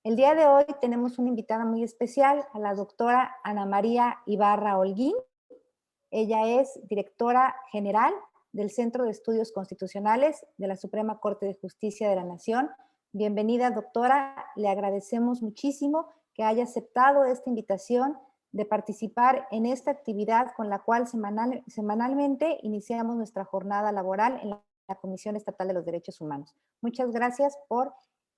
El día de hoy tenemos una invitada muy especial, a la doctora Ana María Ibarra Holguín. Ella es directora general del Centro de Estudios Constitucionales de la Suprema Corte de Justicia de la Nación. Bienvenida, doctora. Le agradecemos muchísimo que haya aceptado esta invitación de participar en esta actividad con la cual semanalmente iniciamos nuestra jornada laboral en la Comisión Estatal de los Derechos Humanos. Muchas gracias por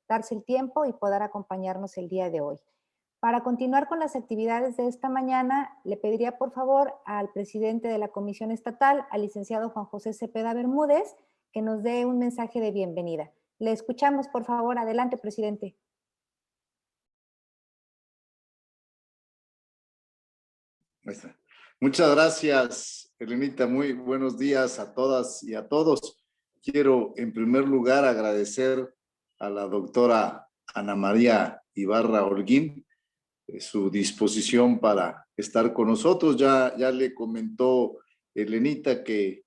darse el tiempo y poder acompañarnos el día de hoy. Para continuar con las actividades de esta mañana, le pediría por favor al presidente de la Comisión Estatal, al licenciado Juan José Cepeda Bermúdez, que nos dé un mensaje de bienvenida. Le escuchamos, por favor. Adelante, presidente. Muchas gracias, Elenita. Muy buenos días a todas y a todos. Quiero, en primer lugar, agradecer a la doctora Ana María Ibarra Holguín su disposición para estar con nosotros. Ya le comentó Elenita que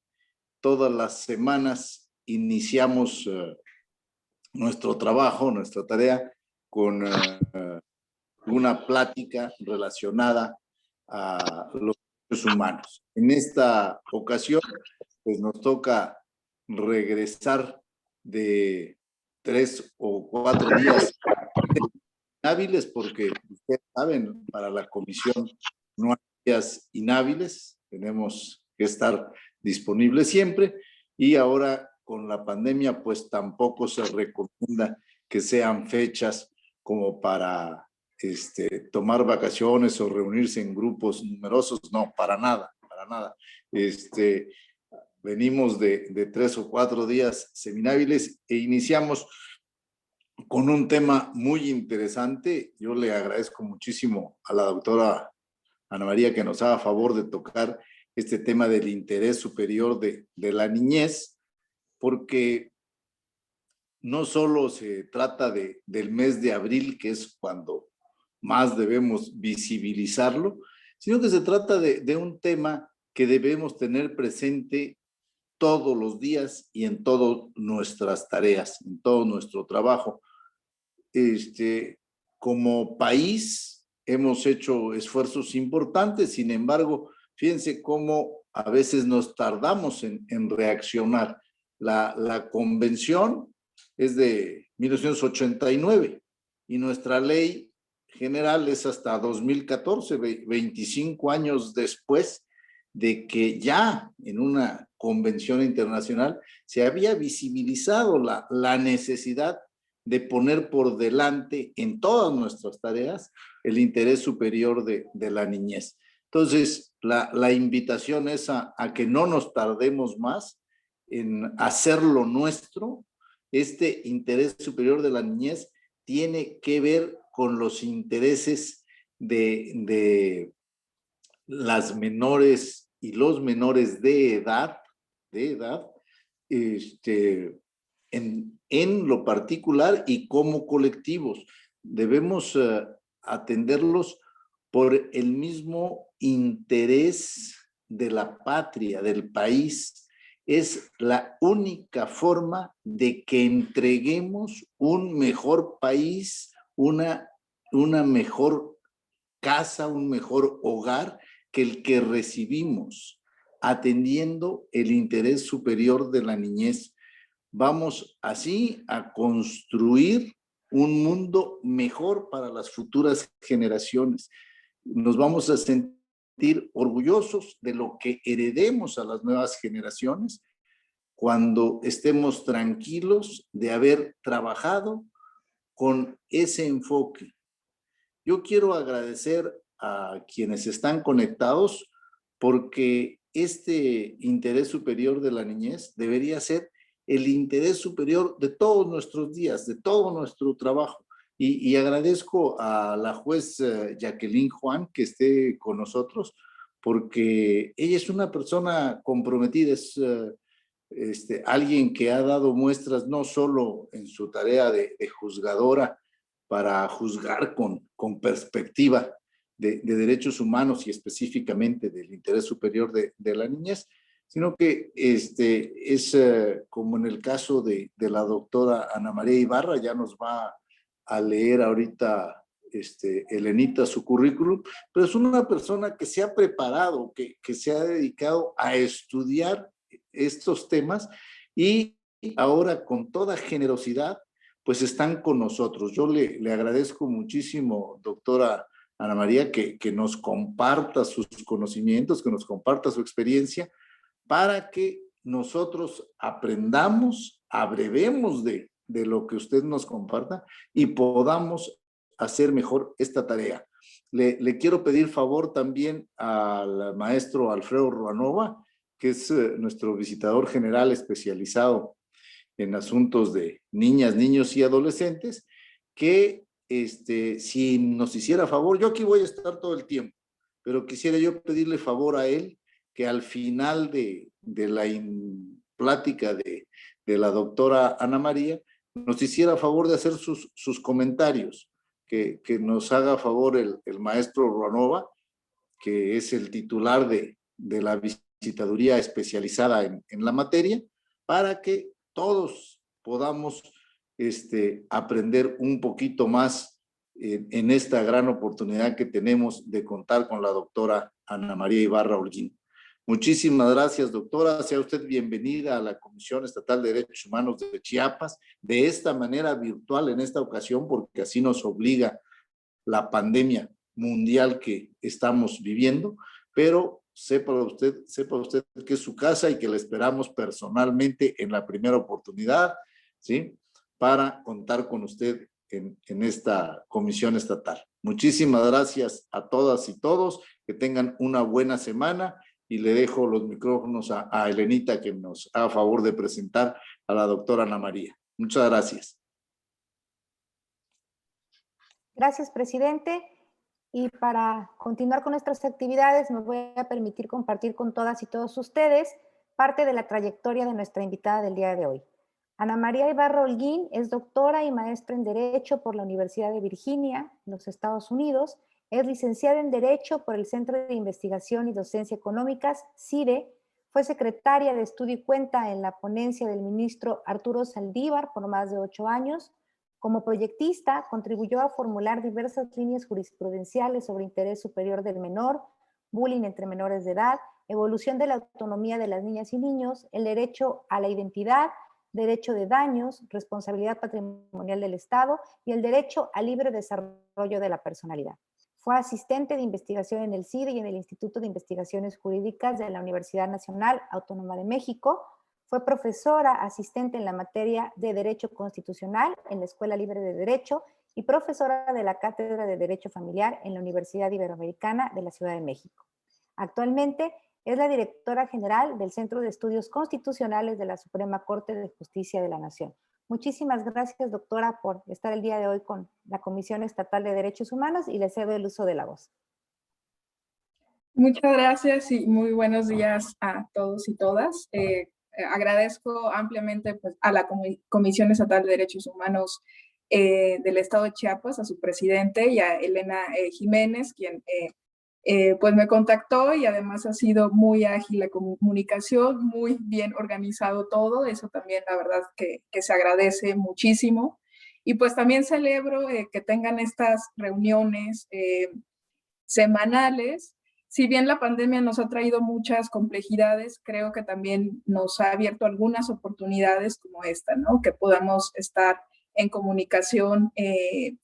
todas las semanas iniciamos nuestro trabajo, nuestra tarea, con una plática relacionada a los derechos humanos. En esta ocasión, pues nos toca regresar de 3 o 4 días inhábiles, porque ustedes saben, para la comisión no hay días inhábiles, tenemos que estar disponibles siempre, y ahora con la pandemia pues tampoco se recomienda que sean fechas como para tomar vacaciones o reunirse en grupos numerosos, no, para nada, para nada. Venimos de 3 o 4 días seminhábiles e iniciamos con un tema muy interesante. Yo le agradezco muchísimo a la doctora Ana María que nos haga favor de tocar este tema del interés superior de la niñez, porque no solo se trata del mes de abril, que es cuando más debemos visibilizarlo, sino que se trata de un tema que debemos tener presente todos los días y en todas nuestras tareas, en todo nuestro trabajo. Como país hemos hecho esfuerzos importantes, sin embargo, fíjense cómo a veces nos tardamos en reaccionar. La convención es de 1989 y nuestra ley general es hasta 2014, 25 años después de que ya en una convención internacional se había visibilizado la necesidad de poner por delante en todas nuestras tareas el interés superior de la niñez. Entonces, la invitación es a que no nos tardemos más en hacerlo nuestro. Este interés superior de la niñez tiene que ver con los intereses de las menores y los menores de edad, en lo particular y como colectivos. Debemos atenderlos por el mismo interés de la patria, del país. Es la única forma de que entreguemos un mejor país, una mejor casa, un mejor hogar que el que recibimos, atendiendo el interés superior de la niñez. Vamos así a construir un mundo mejor para las futuras generaciones. Nos vamos a sentir orgullosos de lo que heredemos a las nuevas generaciones cuando estemos tranquilos de haber trabajado con ese enfoque. Yo quiero agradecer a quienes están conectados porque este interés superior de la niñez debería ser el interés superior de todos nuestros días, de todo nuestro trabajo. Y agradezco a la juez Jacqueline Juan que esté con nosotros, porque ella es una persona comprometida, es alguien que ha dado muestras no solo en su tarea de juzgadora para juzgar con perspectiva de derechos humanos y específicamente del interés superior de la niñez, sino que es como en el caso de la doctora Ana María Ibarra, ya nos va a leer ahorita, Elenita, su currículum, pero es una persona que se ha preparado, que se ha dedicado a estudiar estos temas y ahora con toda generosidad, pues están con nosotros. Yo le agradezco muchísimo, doctora Ana María, que nos comparta sus conocimientos, que nos comparta su experiencia, para que nosotros aprendamos, abrevemos de lo que usted nos comparta y podamos hacer mejor esta tarea. Le quiero pedir favor también al maestro Alfredo Ruanova, que es nuestro visitador general especializado en asuntos de niñas, niños y adolescentes, que si nos hiciera favor, yo aquí voy a estar todo el tiempo, pero quisiera yo pedirle favor a él que al final de la plática de la doctora Ana María, nos hiciera favor de hacer sus comentarios, que nos haga favor el maestro Ruanova, que es el titular de la visitaduría especializada en la materia, para que todos podamos aprender un poquito más en esta gran oportunidad que tenemos de contar con la doctora Ana María Ibarra Holguín. Muchísimas gracias, doctora. Sea usted bienvenida a la Comisión Estatal de Derechos Humanos de Chiapas, de esta manera virtual en esta ocasión, porque así nos obliga la pandemia mundial que estamos viviendo, pero sepa usted que es su casa y que la esperamos personalmente en la primera oportunidad, ¿sí? Para contar con usted en esta comisión estatal. Muchísimas gracias a todas y todos, que tengan una buena semana y le dejo los micrófonos a Elenita, que nos haga favor de presentar a la doctora Ana María. Muchas gracias. Gracias, presidente. Y para continuar con nuestras actividades, me voy a permitir compartir con todas y todos ustedes parte de la trayectoria de nuestra invitada del día de hoy. Ana María Ibarra Holguín es doctora y maestra en Derecho por la Universidad de Virginia, en los Estados Unidos. Es licenciada en Derecho por el Centro de Investigación y Docencia Económicas, CIDE. Fue secretaria de Estudio y Cuenta en la ponencia del ministro Arturo Saldívar por más de 8 años. Como proyectista, contribuyó a formular diversas líneas jurisprudenciales sobre interés superior del menor, bullying entre menores de edad, evolución de la autonomía de las niñas y niños, el derecho a la identidad, derecho de daños, responsabilidad patrimonial del Estado y el derecho al libre desarrollo de la personalidad. Fue asistente de investigación en el CIDE y en el Instituto de Investigaciones Jurídicas de la Universidad Nacional Autónoma de México. Fue profesora asistente en la materia de Derecho Constitucional en la Escuela Libre de Derecho y profesora de la Cátedra de Derecho Familiar en la Universidad Iberoamericana de la Ciudad de México. Actualmente es la directora general del Centro de Estudios Constitucionales de la Suprema Corte de Justicia de la Nación. Muchísimas gracias, doctora, por estar el día de hoy con la Comisión Estatal de Derechos Humanos y le cedo el uso de la voz. Muchas gracias y muy buenos días a todos y todas. Agradezco ampliamente pues, a la Comisión Estatal de Derechos Humanos del Estado de Chiapas, a su presidente y a Elena Jiménez, quien pues me contactó y además ha sido muy ágil la comunicación, muy bien organizado todo. Eso también la verdad que se agradece muchísimo. Y pues también celebro que tengan estas reuniones semanales. Si bien la pandemia nos ha traído muchas complejidades, creo que también nos ha abierto algunas oportunidades como esta, ¿no? Que podamos estar en comunicación,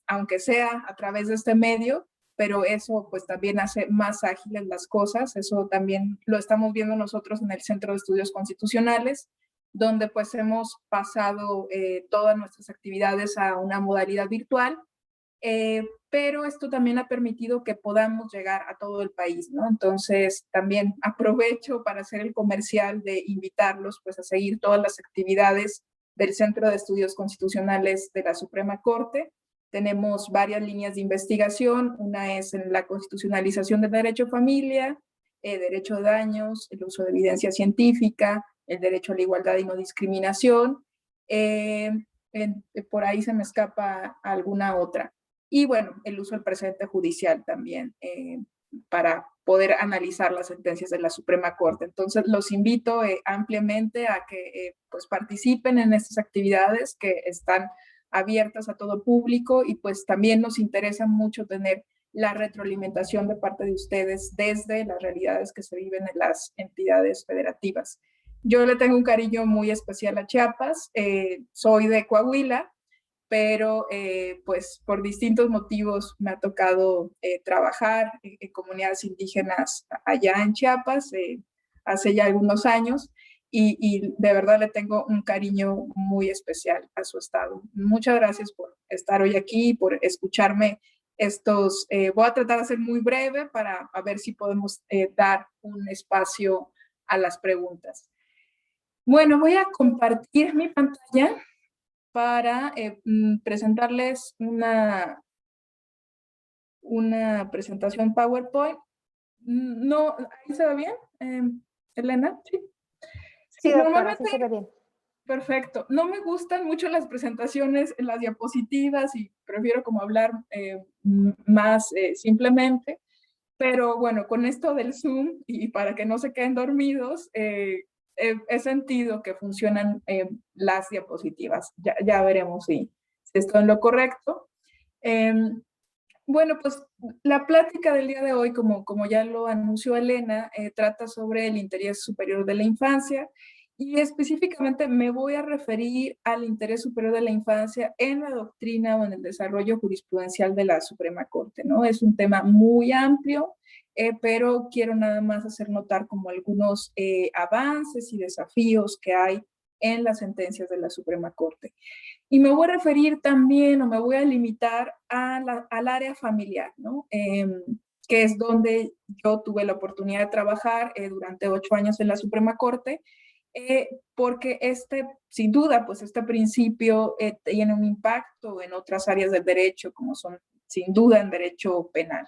aunque sea a través de este medio, pero eso pues también hace más ágiles las cosas. Eso también lo estamos viendo nosotros en el Centro de Estudios Constitucionales, donde pues hemos pasado todas nuestras actividades a una modalidad virtual. Pero esto también ha permitido que podamos llegar a todo el país, ¿no? Entonces, también aprovecho para hacer el comercial de invitarlos pues, a seguir todas las actividades del Centro de Estudios Constitucionales de la Suprema Corte. Tenemos varias líneas de investigación. Una es en la constitucionalización del derecho a familia, derecho de daños, el uso de evidencia científica, el derecho a la igualdad y no discriminación. Por ahí se me escapa alguna otra. Y bueno, el uso del precedente judicial también para poder analizar las sentencias de la Suprema Corte. Entonces, los invito ampliamente a que pues participen en estas actividades que están abiertas a todo público y pues también nos interesa mucho tener la retroalimentación de parte de ustedes desde las realidades que se viven en las entidades federativas. Yo le tengo un cariño muy especial a Chiapas, soy de Coahuila, pero pues por distintos motivos me ha tocado trabajar en comunidades indígenas allá en Chiapas hace ya algunos años y de verdad le tengo un cariño muy especial a su estado. Muchas gracias por estar hoy aquí, por escucharme voy a tratar de ser muy breve para a ver si podemos dar un espacio a las preguntas. Bueno, voy a compartir mi pantalla para presentarles una presentación PowerPoint. No, ¿ahí se ve bien, Elena? Sí, sí, doctora, normalmente sí se ve bien. Perfecto. No me gustan mucho las presentaciones en las diapositivas y prefiero como hablar más simplemente, pero bueno, con esto del Zoom y para que no se queden dormidos, he sentido que funcionan las diapositivas. Ya veremos si estoy en lo correcto. Bueno, pues la plática del día de hoy, como ya lo anunció Elena, trata sobre el interés superior de la infancia y específicamente me voy a referir al interés superior de la infancia en la doctrina o en el desarrollo jurisprudencial de la Suprema Corte, ¿no? Es un tema muy amplio, pero quiero nada más hacer notar como algunos avances y desafíos que hay en las sentencias de la Suprema Corte. Y me voy a referir también, o me voy a limitar al área familiar, ¿no? Que es donde yo tuve la oportunidad de trabajar durante 8 años en la Suprema Corte, porque sin duda, pues este principio tiene un impacto en otras áreas del derecho, como son, sin duda, en derecho penal.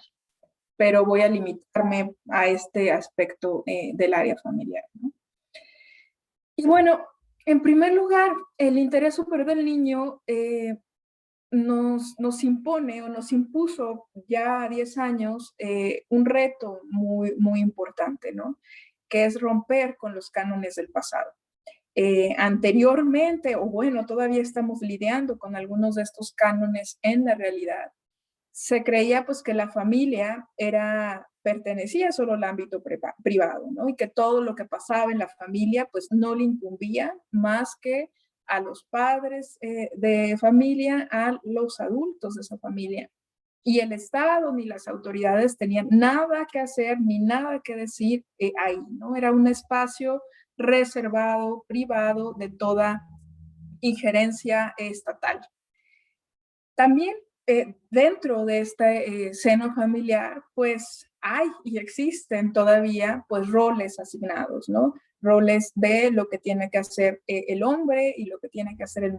Pero voy a limitarme a este aspecto del área familiar, ¿no? Y bueno, en primer lugar, el interés superior del niño nos impone o nos impuso ya a 10 años un reto muy, muy importante, ¿no? Que es romper con los cánones del pasado. Anteriormente, o bueno, todavía estamos lidiando con algunos de estos cánones en la realidad. Se creía pues que la familia pertenecía solo al ámbito privado, ¿no? Y que todo lo que pasaba en la familia pues no le incumbía más que a los padres de familia, a los adultos de esa familia. Y el Estado ni las autoridades tenían nada que hacer ni nada que decir ahí, ¿no? Era un espacio reservado, privado de toda injerencia estatal. También dentro de este seno familiar, pues hay y existen todavía pues roles asignados, ¿no? Roles de lo que tiene que hacer el hombre y lo que tiene que hacer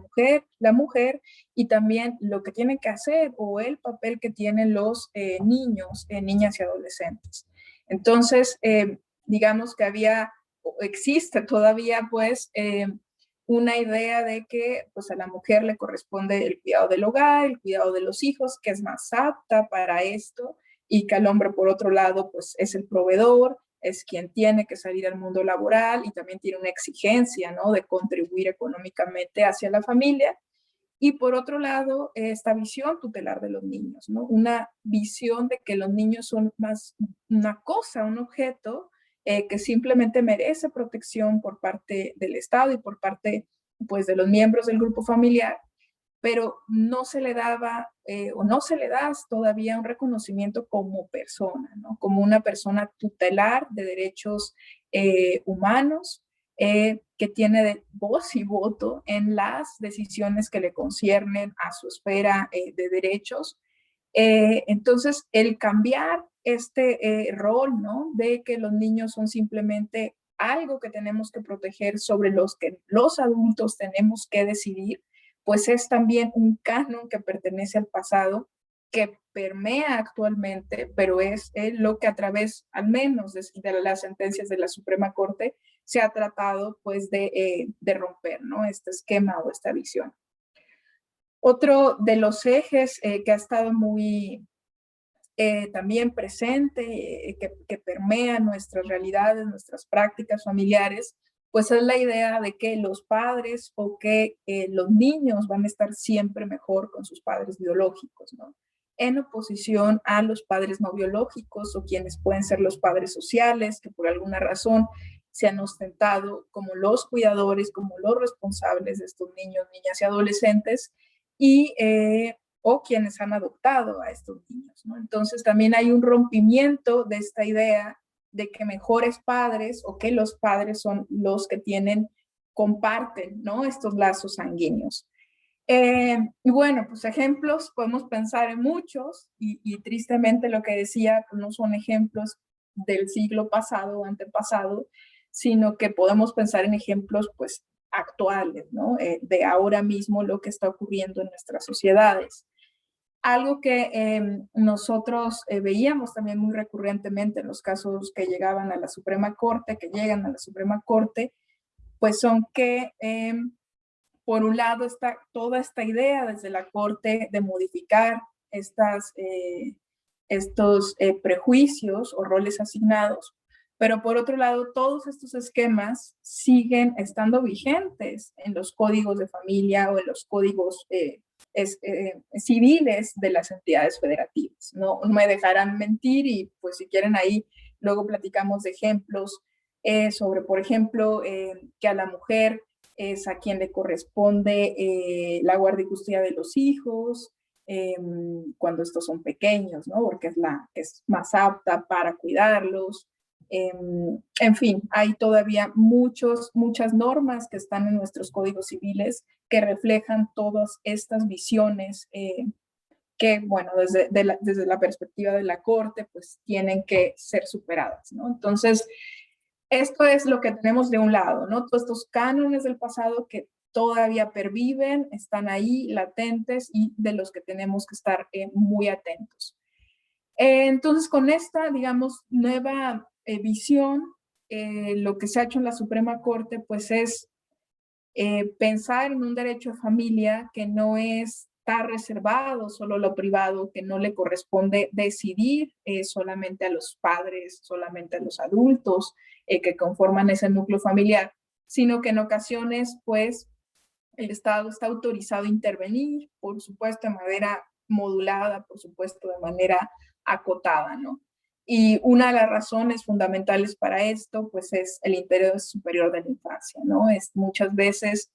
la mujer y también lo que tiene que hacer o el papel que tienen los niños, niñas y adolescentes. Entonces, digamos que existe todavía pues una idea de que pues a la mujer le corresponde el cuidado del hogar, el cuidado de los hijos, que es más apta para esto, y que al hombre por otro lado pues es el proveedor, es quien tiene que salir al mundo laboral y también tiene una exigencia, ¿no? De contribuir económicamente hacia la familia. Y por otro lado, esta visión tutelar de los niños, ¿no? Una visión de que los niños son más una cosa, un objeto, que simplemente merece protección por parte del Estado y por parte pues, de los miembros del grupo familiar, pero no se le daba o no se le da todavía un reconocimiento como persona, ¿no? Como una persona tutelar de derechos humanos, que tiene voz y voto en las decisiones que le conciernen a su esfera de derechos. Entonces, el cambiar este rol, ¿no? De que los niños son simplemente algo que tenemos que proteger, sobre los que los adultos tenemos que decidir, pues es también un canon que pertenece al pasado, que permea actualmente, pero es lo que a través, al menos, de las sentencias de la Suprema Corte, se ha tratado pues de romper, ¿no? Este esquema o esta visión. Otro de los ejes que ha estado muy también presente, que permea nuestras realidades, nuestras prácticas familiares, pues es la idea de que los padres o que los niños van a estar siempre mejor con sus padres biológicos, ¿no? En oposición a los padres no biológicos o quienes pueden ser los padres sociales, que por alguna razón se han ostentado como los cuidadores, como los responsables de estos niños, niñas y adolescentes, y, o quienes han adoptado a estos niños, ¿no? Entonces también hay un rompimiento de esta idea de que mejores padres o que los padres son los que comparten, ¿no? Estos lazos sanguíneos. Y bueno, pues ejemplos, podemos pensar en muchos y tristemente lo que decía, pues no son ejemplos del siglo pasado o antepasado, sino que podemos pensar en ejemplos pues actuales, ¿no? De ahora mismo lo que está ocurriendo en nuestras sociedades. Algo que nosotros veíamos también muy recurrentemente en los casos que llegaban a la Suprema Corte, que llegan a la Suprema Corte, pues son que por un lado está toda esta idea desde la Corte de modificar estos prejuicios o roles asignados, pero por otro lado todos estos esquemas siguen estando vigentes en los códigos de familia o en los códigos civiles de las entidades federativas. No me dejarán mentir y pues si quieren ahí luego platicamos de ejemplos sobre, por ejemplo, que a la mujer es a quien le corresponde la guardia y custodia de los hijos cuando estos son pequeños, ¿no? Porque es la que es más apta para cuidarlos. En fin, hay todavía muchas normas que están en nuestros códigos civiles que reflejan todas estas visiones que, bueno, desde la perspectiva de la Corte, pues tienen que ser superadas, ¿no? Entonces, esto es lo que tenemos de un lado, ¿no? Todos estos cánones del pasado que todavía perviven, están ahí latentes y de los que tenemos que estar muy atentos. Entonces, con esta, digamos, nueva visión, lo que se ha hecho en la Suprema Corte, pues es pensar en un derecho de familia que no está reservado solo a lo privado, que no le corresponde decidir solamente a los padres, solamente a los adultos que conforman ese núcleo familiar, sino que en ocasiones, pues, el Estado está autorizado a intervenir, por supuesto, de manera modulada, por supuesto, de manera acotada, ¿no? Y una de las razones fundamentales para esto, pues, es el interés superior de la infancia, ¿no? Es muchas veces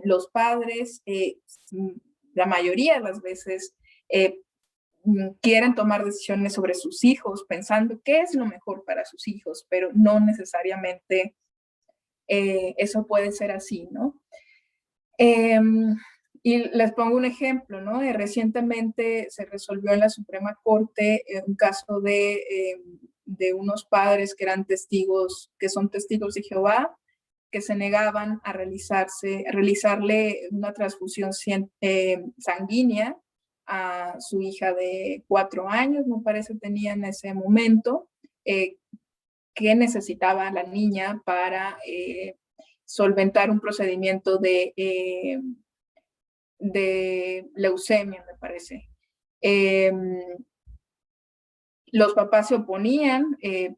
los padres, la mayoría de las veces, quieren tomar decisiones sobre sus hijos pensando qué es lo mejor para sus hijos, pero no necesariamente eso puede ser así, ¿no? Y les pongo un ejemplo, ¿no? Recientemente se resolvió en la Suprema Corte un caso de unos padres que eran testigos, que son testigos de Jehová, que se negaban a realizarle una transfusión sanguínea a su hija de 4 años, me parece tenía en ese momento, que necesitaba la niña para solventar un procedimiento de leucemia, me parece. Los papás se oponían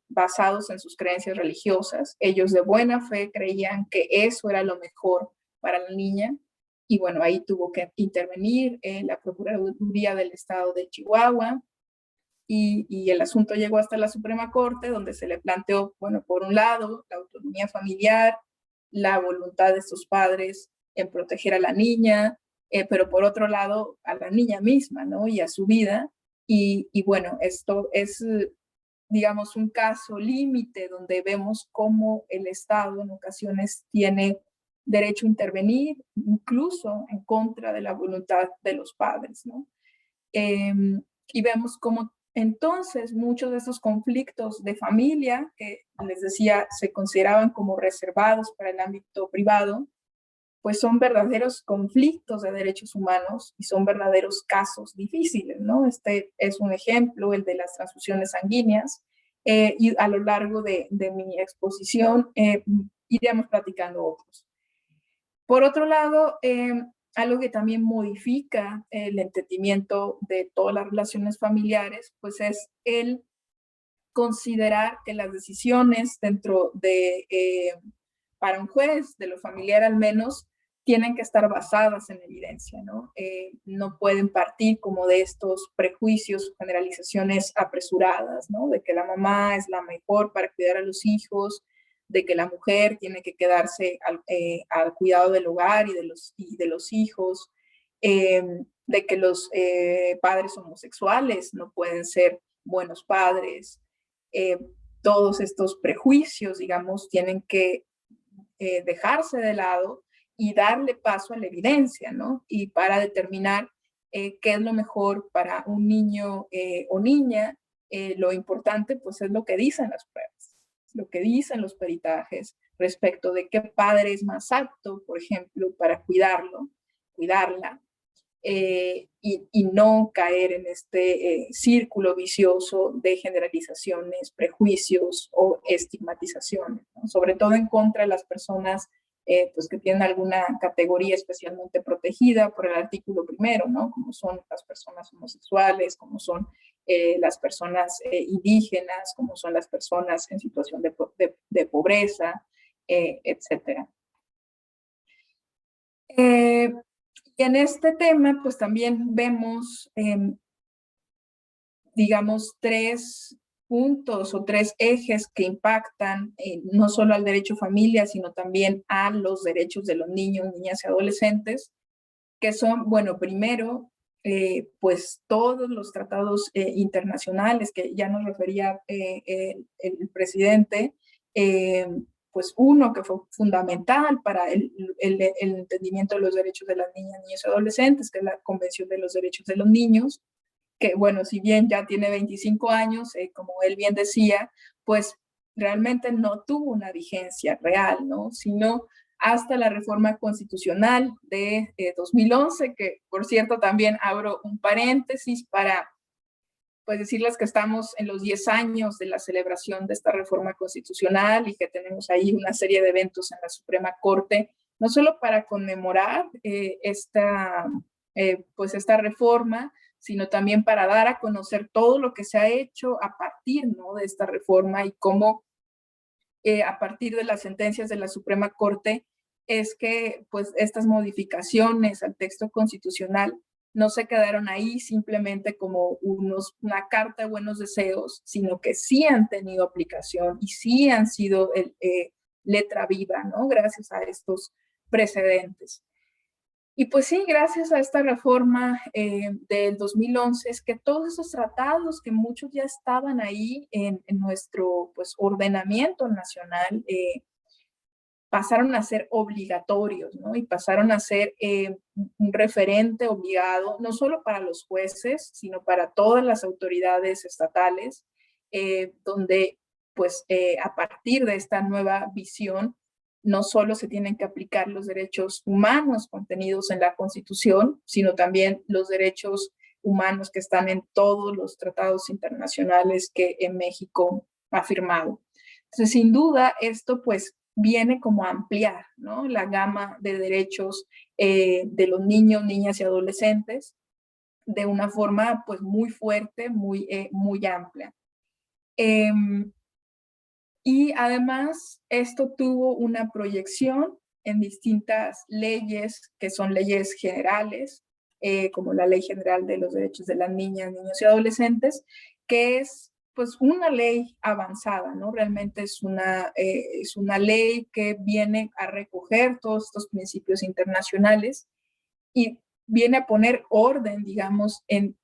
basados en sus creencias religiosas. Ellos de buena fe creían que eso era lo mejor para la niña. Y bueno, ahí tuvo que intervenir la Procuraduría del Estado de Chihuahua. Y el asunto llegó hasta la Suprema Corte, donde se le planteó, bueno, por un lado, la autonomía familiar, la voluntad de sus padres en proteger a la niña, pero por otro lado, a la niña misma, ¿no? Y a su vida. Y bueno, esto es, digamos, un caso límite donde vemos cómo el Estado en ocasiones tiene derecho a intervenir, incluso en contra de la voluntad de los padres, ¿no? Y vemos cómo entonces muchos de esos conflictos de familia, que les decía, se consideraban como reservados para el ámbito privado, pues son verdaderos conflictos de derechos humanos y son verdaderos casos difíciles, ¿no? Este es un ejemplo, el de las transfusiones sanguíneas, y a lo largo de mi exposición iremos platicando otros. Por otro lado, algo que también modifica el entendimiento de todas las relaciones familiares, pues es el considerar que las decisiones dentro de para un juez, de lo familiar al menos, tienen que estar basadas en evidencia, ¿no? No pueden partir como de estos prejuicios, generalizaciones apresuradas, ¿no? De que la mamá es la mejor para cuidar a los hijos, de que la mujer tiene que quedarse al cuidado del hogar y de los hijos, de que los padres homosexuales no pueden ser buenos padres. Todos estos prejuicios, digamos, tienen que dejarse de lado y darle paso a la evidencia, ¿no? Y para determinar qué es lo mejor para un niño o niña, lo importante pues es lo que dicen las pruebas, lo que dicen los peritajes respecto de qué padre es más apto, por ejemplo, para cuidarla, y no caer en este círculo vicioso de generalizaciones, prejuicios o estigmatizaciones, ¿no? Sobre todo en contra de las personas pues que tienen alguna categoría especialmente protegida por el artículo primero, ¿no? Como son las personas homosexuales, como son las personas indígenas, como son las personas en situación de pobreza, etcétera. Y en este tema, pues también vemos, digamos, 3 puntos o 3 ejes que impactan no solo al derecho a familia, sino también a los derechos de los niños, niñas y adolescentes, que son, bueno, primero, pues todos los tratados internacionales que ya nos refería el presidente, pues uno que fue fundamental para el entendimiento de los derechos de las niñas, niños y adolescentes, que es la Convención de los Derechos de los Niños, que bueno, si bien ya tiene 25 años, como él bien decía, pues realmente no tuvo una vigencia real, ¿no? Sino hasta la reforma constitucional de 2011, que por cierto también abro un paréntesis para pues decirles que estamos en los 10 años de la celebración de esta reforma constitucional y que tenemos ahí una serie de eventos en la Suprema Corte, no solo para conmemorar pues esta reforma, sino también para dar a conocer todo lo que se ha hecho a partir, ¿no?, de esta reforma y cómo a partir de las sentencias de la Suprema Corte es que pues estas modificaciones al texto constitucional no se quedaron ahí simplemente como una carta de buenos deseos, sino que sí han tenido aplicación y sí han sido letra viva, ¿no? Gracias a estos precedentes. Y pues sí, gracias a esta reforma del 2011 es que todos esos tratados que muchos ya estaban ahí en nuestro pues, ordenamiento nacional pasaron a ser obligatorios, ¿no? Y pasaron a ser un referente obligado, no solo para los jueces, sino para todas las autoridades estatales, donde pues a partir de esta nueva visión, no solo se tienen que aplicar los derechos humanos contenidos en la Constitución, sino también los derechos humanos que están en todos los tratados internacionales que en México ha firmado. Entonces, sin duda, esto pues viene como a ampliar, ¿no?, la gama de derechos de los niños, niñas y adolescentes de una forma pues muy fuerte, muy amplia. Y además esto tuvo una proyección en distintas leyes que son leyes generales, como la Ley General de los Derechos de las Niñas, Niños y Adolescentes, que es pues una ley avanzada, ¿no? Realmente es una ley que viene a recoger todos estos principios internacionales y viene a poner orden, digamos, en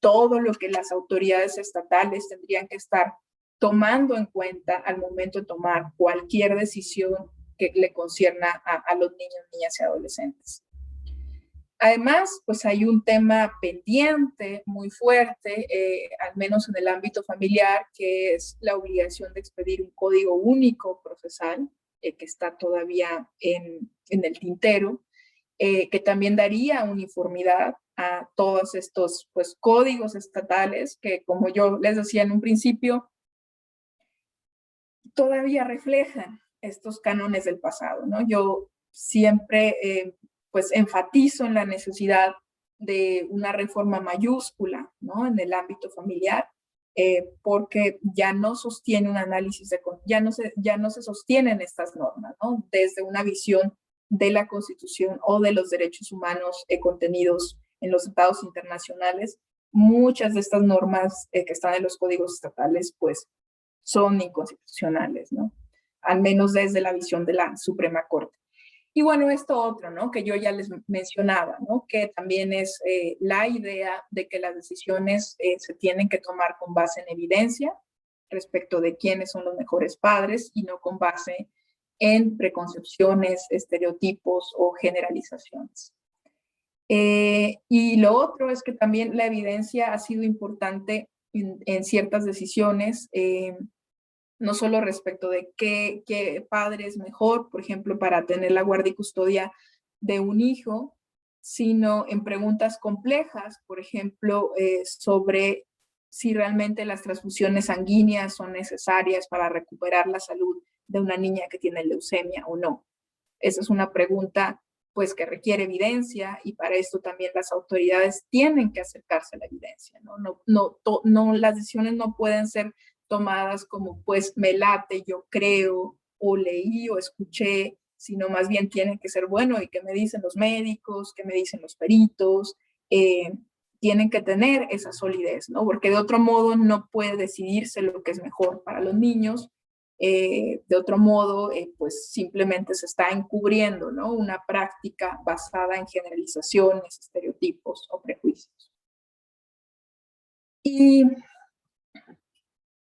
todo lo que las autoridades estatales tendrían que estar tomando en cuenta al momento de tomar cualquier decisión que le concierna a los niños, niñas y adolescentes. Además, pues hay un tema pendiente muy fuerte, al menos en el ámbito familiar, que es la obligación de expedir un código único procesal, que está todavía en el tintero, que también daría uniformidad a todos estos pues, códigos estatales que, como yo les decía en un principio, todavía reflejan estos cánones del pasado, ¿no? Yo siempre pues enfatizo en la necesidad de una reforma mayúscula, ¿no?, en el ámbito familiar, porque ya no sostiene un análisis, ya no se sostienen estas normas, ¿no? Desde una visión de la Constitución o de los derechos humanos contenidos en los tratados internacionales. Muchas de estas normas que están en los códigos estatales, pues, son inconstitucionales, ¿no? Al menos desde la visión de la Suprema Corte. Y bueno, esto otro, ¿no? Que yo ya les mencionaba, ¿no? Que también es la idea de que las decisiones se tienen que tomar con base en evidencia respecto de quiénes son los mejores padres y no con base en preconcepciones, estereotipos o generalizaciones. Y lo otro es que también la evidencia ha sido importante en ciertas decisiones, no solo respecto de qué padre es mejor, por ejemplo, para tener la guardia y custodia de un hijo, sino en preguntas complejas, por ejemplo, sobre si realmente las transfusiones sanguíneas son necesarias para recuperar la salud de una niña que tiene leucemia o no. Esa es una pregunta pues que requiere evidencia y para esto también las autoridades tienen que acercarse a la evidencia, ¿no? No, las decisiones no pueden ser tomadas como pues me late, yo creo, o leí o escuché, sino más bien tienen que ser, bueno, ¿y qué me dicen los médicos? ¿Qué me dicen los peritos? Tienen que tener esa solidez, ¿no? Porque de otro modo no puede decidirse lo que es mejor para los niños. De otro modo, pues simplemente se está encubriendo, ¿no? Una práctica basada en generalizaciones, estereotipos o prejuicios. Y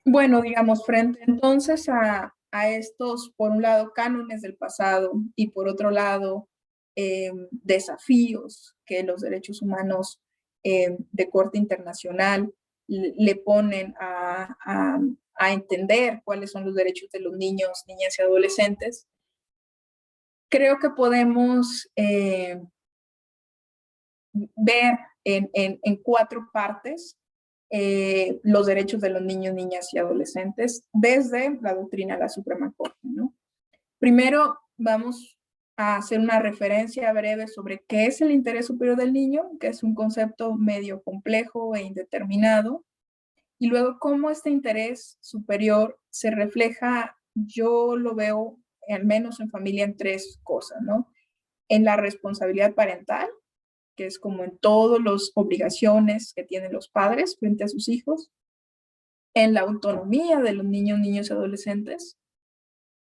bueno, digamos, frente entonces a estos, por un lado, cánones del pasado y por otro lado, desafíos que los derechos humanos de corte internacional le ponen a entender cuáles son los derechos de los niños, niñas y adolescentes, creo que podemos ver en 4 partes los derechos de los niños, niñas y adolescentes desde la doctrina de la Suprema Corte, ¿no? Primero vamos a hacer una referencia breve sobre qué es el interés superior del niño, que es un concepto medio complejo e indeterminado, y luego cómo este interés superior se refleja, yo lo veo al menos en familia en 3 cosas, ¿no? En la responsabilidad parental, que es como en todas las obligaciones que tienen los padres frente a sus hijos, en la autonomía de los niños, niños y adolescentes,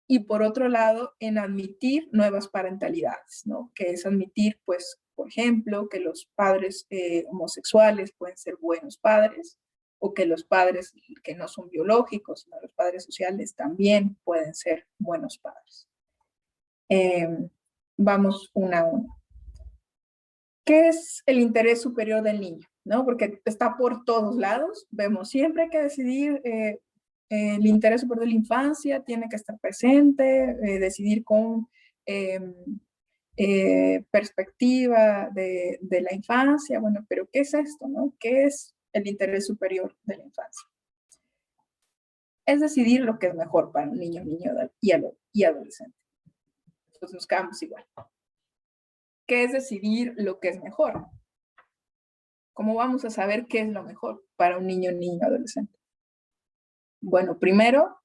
y por otro lado, en admitir nuevas parentalidades, ¿no? Que es admitir, pues, por ejemplo, que los padres homosexuales pueden ser buenos padres, o que los padres que no son biológicos, sino los padres sociales también pueden ser buenos padres. Vamos una a una. ¿Qué es el interés superior del niño? ¿No? Porque está por todos lados. Vemos siempre que decidir el interés superior de la infancia, tiene que estar presente, decidir con perspectiva de la infancia. Bueno, pero ¿qué es esto? ¿No? ¿Qué es el interés superior de la infancia? Es decidir lo que es mejor para un niño y adolescente. Entonces nos quedamos igual. ¿Qué es decidir lo que es mejor? ¿Cómo vamos a saber qué es lo mejor para un niño, niño, adolescente? Bueno, primero,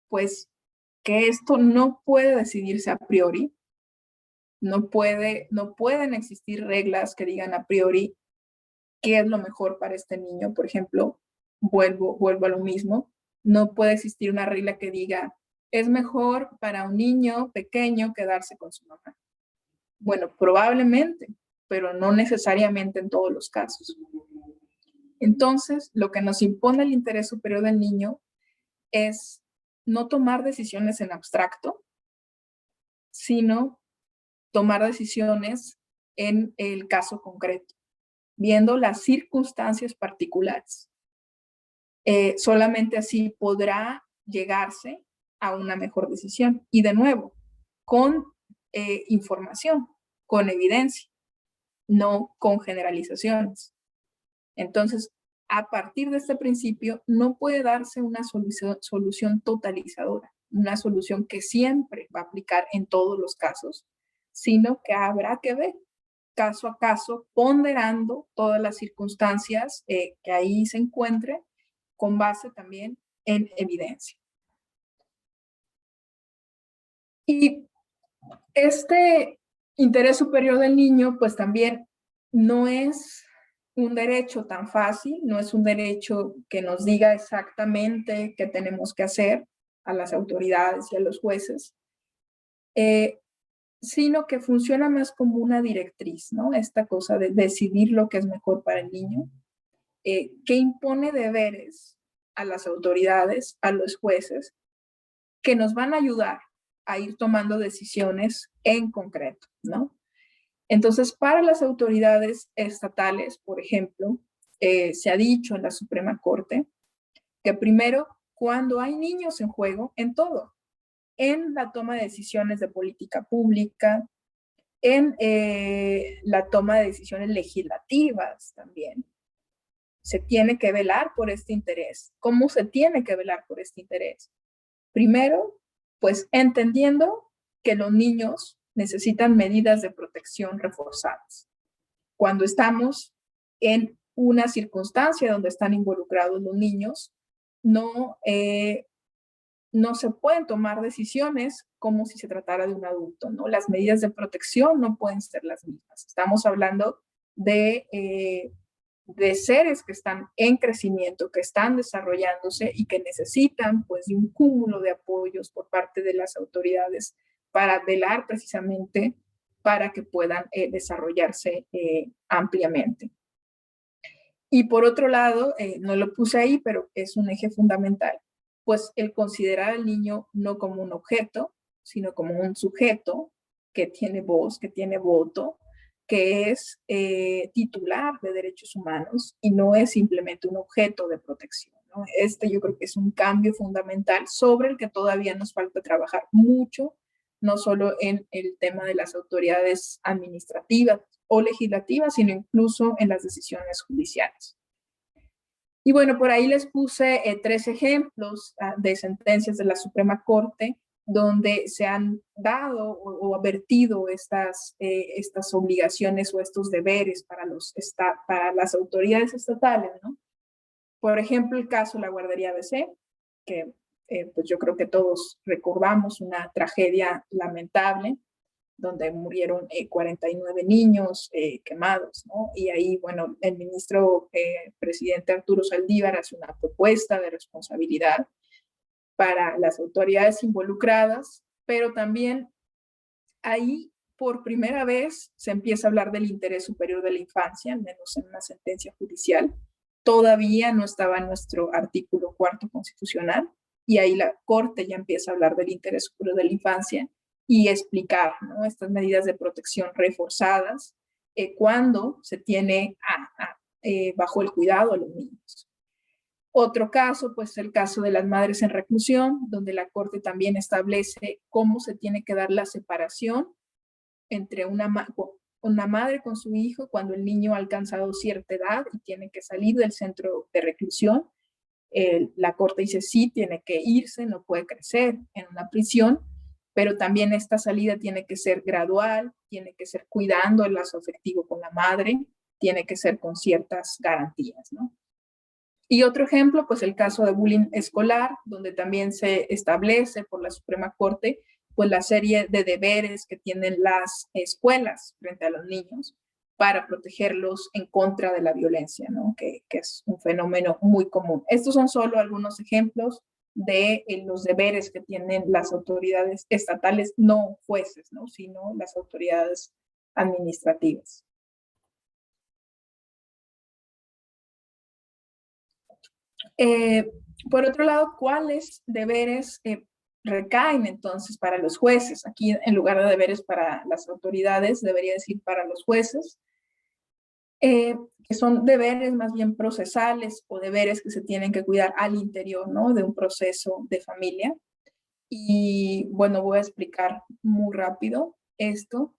pues que esto no puede decidirse a priori. No pueden existir reglas que digan a priori qué es lo mejor para este niño. Por ejemplo, vuelvo a lo mismo. No puede existir una regla que diga es mejor para un niño pequeño quedarse con su mamá. Bueno, probablemente, pero no necesariamente en todos los casos. Entonces, lo que nos impone el interés superior del niño es no tomar decisiones en abstracto, sino tomar decisiones en el caso concreto, viendo las circunstancias particulares. Solamente así podrá llegarse a una mejor decisión. Y de nuevo, con información, con evidencia, no con generalizaciones. Entonces, a partir de este principio, no puede darse una solución totalizadora, una solución que siempre va a aplicar en todos los casos, sino que habrá que ver caso a caso, ponderando todas las circunstancias que ahí se encuentren, con base también en evidencia. Y este interés superior del niño, pues también no es un derecho tan fácil, no es un derecho que nos diga exactamente qué tenemos que hacer a las autoridades y a los jueces, sino que funciona más como una directriz, ¿no? Esta cosa de decidir lo que es mejor para el niño, que impone deberes a las autoridades, a los jueces, que nos van a ayudar a ir tomando decisiones en concreto, ¿no? Entonces, para las autoridades estatales, por ejemplo, se ha dicho en la Suprema Corte que primero, cuando hay niños en juego, en todo, en la toma de decisiones de política pública, en la toma de decisiones legislativas también, se tiene que velar por este interés. ¿Cómo se tiene que velar por este interés? Primero, pues entendiendo que los niños necesitan medidas de protección reforzadas. Cuando estamos en una circunstancia donde están involucrados los niños, no se pueden tomar decisiones como si se tratara de un adulto, ¿no? Las medidas de protección no pueden ser las mismas. Estamos hablando de seres que están en crecimiento, que están desarrollándose y que necesitan pues de un cúmulo de apoyos por parte de las autoridades para velar precisamente para que puedan desarrollarse ampliamente. Y por otro lado, no lo puse ahí, pero es un eje fundamental, pues el considerar al niño no como un objeto, sino como un sujeto que tiene voz, que tiene voto, que es titular de derechos humanos y no es simplemente un objeto de protección, ¿no? Yo creo que es un cambio fundamental sobre el que todavía nos falta trabajar mucho, no solo en el tema de las autoridades administrativas o legislativas, sino incluso en las decisiones judiciales. Y bueno, por ahí les puse 3 ejemplos de sentencias de la Suprema Corte donde se han dado o advertido estas obligaciones o estos deberes para las autoridades estatales, ¿no? Por ejemplo, el caso de la guardería ABC, que pues yo creo que todos recordamos una tragedia lamentable, donde murieron 49 niños quemados, ¿no? Y ahí, bueno, el ministro presidente Arturo Saldívar hace una propuesta de responsabilidad para las autoridades involucradas, pero también ahí por primera vez se empieza a hablar del interés superior de la infancia, al menos en una sentencia judicial. Todavía no estaba en nuestro artículo 4º constitucional, y ahí la Corte ya empieza a hablar del interés superior de la infancia y explicar, ¿no?, estas medidas de protección reforzadas cuando se tiene bajo el cuidado a los niños. Otro caso, pues el caso de las madres en reclusión, donde la Corte también establece cómo se tiene que dar la separación entre una madre con su hijo cuando el niño ha alcanzado cierta edad y tiene que salir del centro de reclusión. La Corte dice sí, tiene que irse, no puede crecer en una prisión, pero también esta salida tiene que ser gradual, tiene que ser cuidando el lazo afectivo con la madre, tiene que ser con ciertas garantías, ¿no? Y otro ejemplo, pues el caso de bullying escolar, donde también se establece por la Suprema Corte pues la serie de deberes que tienen las escuelas frente a los niños para protegerlos en contra de la violencia, ¿no? Que es un fenómeno muy común. Estos son solo algunos ejemplos de los deberes que tienen las autoridades estatales, no jueces, ¿no?, sino las autoridades administrativas. Por otro lado, ¿cuáles deberes recaen entonces para los jueces? Aquí, en lugar de deberes para las autoridades, debería decir para los jueces, que son deberes más bien procesales o deberes que se tienen que cuidar al interior, ¿no?, de un proceso de familia. Y bueno, voy a explicar muy rápido esto.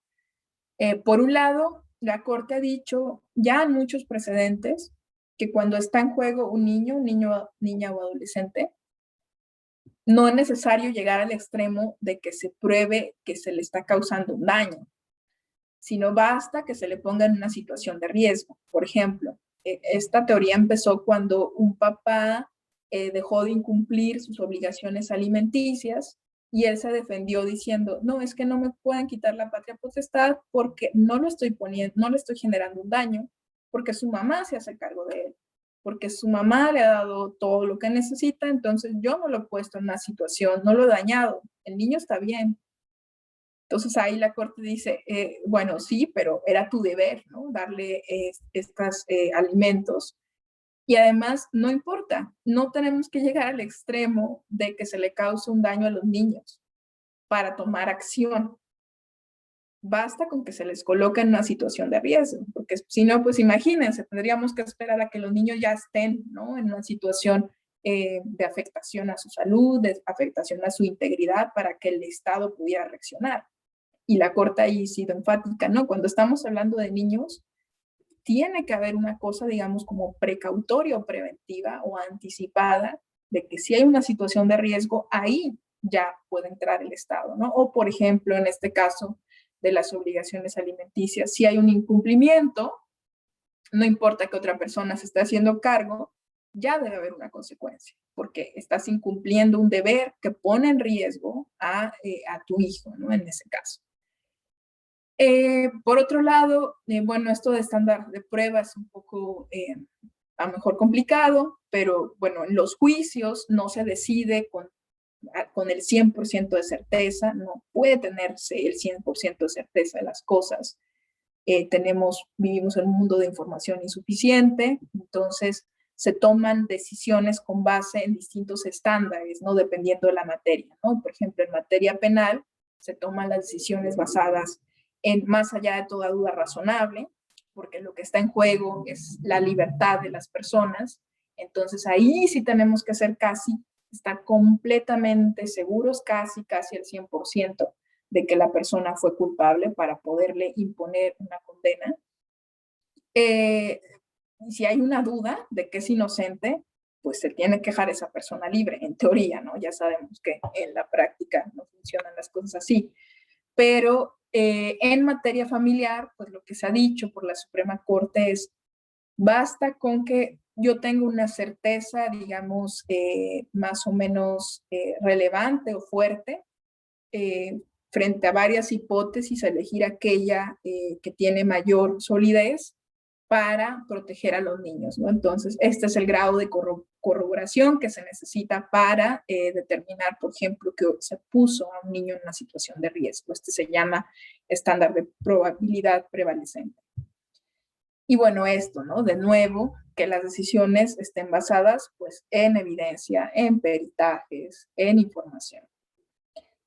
Por un lado, la Corte ha dicho ya en muchos precedentes que cuando está en juego un niño, niña o adolescente, no es necesario llegar al extremo de que se pruebe que se le está causando un daño, sino basta que se le ponga en una situación de riesgo. Por ejemplo, esta teoría empezó cuando un papá dejó de incumplir sus obligaciones alimenticias y él se defendió diciendo, no, es que no me pueden quitar la patria potestad porque no lo estoy poniendo, no le estoy generando un daño, porque su mamá se hace cargo de él, porque su mamá le ha dado todo lo que necesita, entonces yo no lo he puesto en una situación, no lo he dañado, el niño está bien. Entonces ahí la corte dice, bueno, sí, pero era tu deber, ¿no? Darle estos alimentos. Y además, no importa, no tenemos que llegar al extremo de que se le cause un daño a los niños para tomar acción. Basta con que se les coloque en una situación de riesgo, porque si no, pues imagínense, tendríamos que esperar a que los niños ya estén, ¿no?, en una situación de afectación a su salud, de afectación a su integridad para que el Estado pudiera reaccionar. Y la Corte ahí ha sido enfática, ¿no? Cuando estamos hablando de niños, tiene que haber una cosa, digamos, como precautoria o preventiva o anticipada, de que si hay una situación de riesgo, ahí ya puede entrar el Estado, ¿no? O, por ejemplo, en este caso de las obligaciones alimenticias, si hay un incumplimiento, no importa que otra persona se esté haciendo cargo, ya debe haber una consecuencia, porque estás incumpliendo un deber que pone en riesgo a tu hijo, ¿no? En ese caso. Por otro lado, bueno, esto de estándar de prueba es un poco a lo mejor complicado, pero bueno, en los juicios no se decide con el 100% de certeza, no puede tenerse el 100% de certeza de las cosas. Vivimos en un mundo de información insuficiente, entonces se toman decisiones con base en distintos estándares, ¿no? Dependiendo de la materia, ¿no? Por ejemplo, en materia penal se toman las decisiones basadas en más allá de toda duda razonable, porque lo que está en juego es la libertad de las personas. Entonces ahí sí tenemos que estar completamente seguros, casi al 100%, de que la persona fue culpable para poderle imponer una condena. Si hay una duda de que es inocente, pues se tiene que dejar a esa persona libre, en teoría, ¿no? Ya sabemos que en la práctica no funcionan las cosas así. Pero en materia familiar, pues lo que se ha dicho por la Suprema Corte es, basta con que yo tenga una certeza, digamos, más o menos relevante o fuerte, frente a varias hipótesis, elegir aquella que tiene mayor solidez para proteger a los niños, ¿no? Entonces, este es el grado de corroboración que se necesita para determinar, por ejemplo, que se puso a un niño en una situación de riesgo. Este se llama estándar de probabilidad prevalecente. Y bueno, esto, ¿no? De nuevo, que las decisiones estén basadas, pues, en evidencia, en peritajes, en información.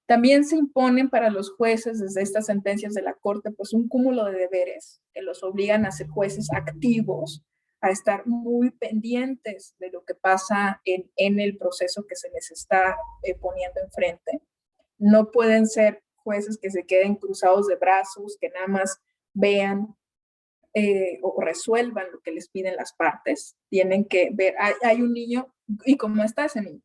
También se imponen para los jueces desde estas sentencias de la Corte pues un cúmulo de deberes que los obligan a ser jueces activos, a estar muy pendientes de lo que pasa en el proceso que se les está poniendo enfrente. No pueden ser jueces que se queden cruzados de brazos, que nada más vean o resuelvan lo que les piden las partes. Tienen que ver, hay un niño, ¿y cómo está ese niño?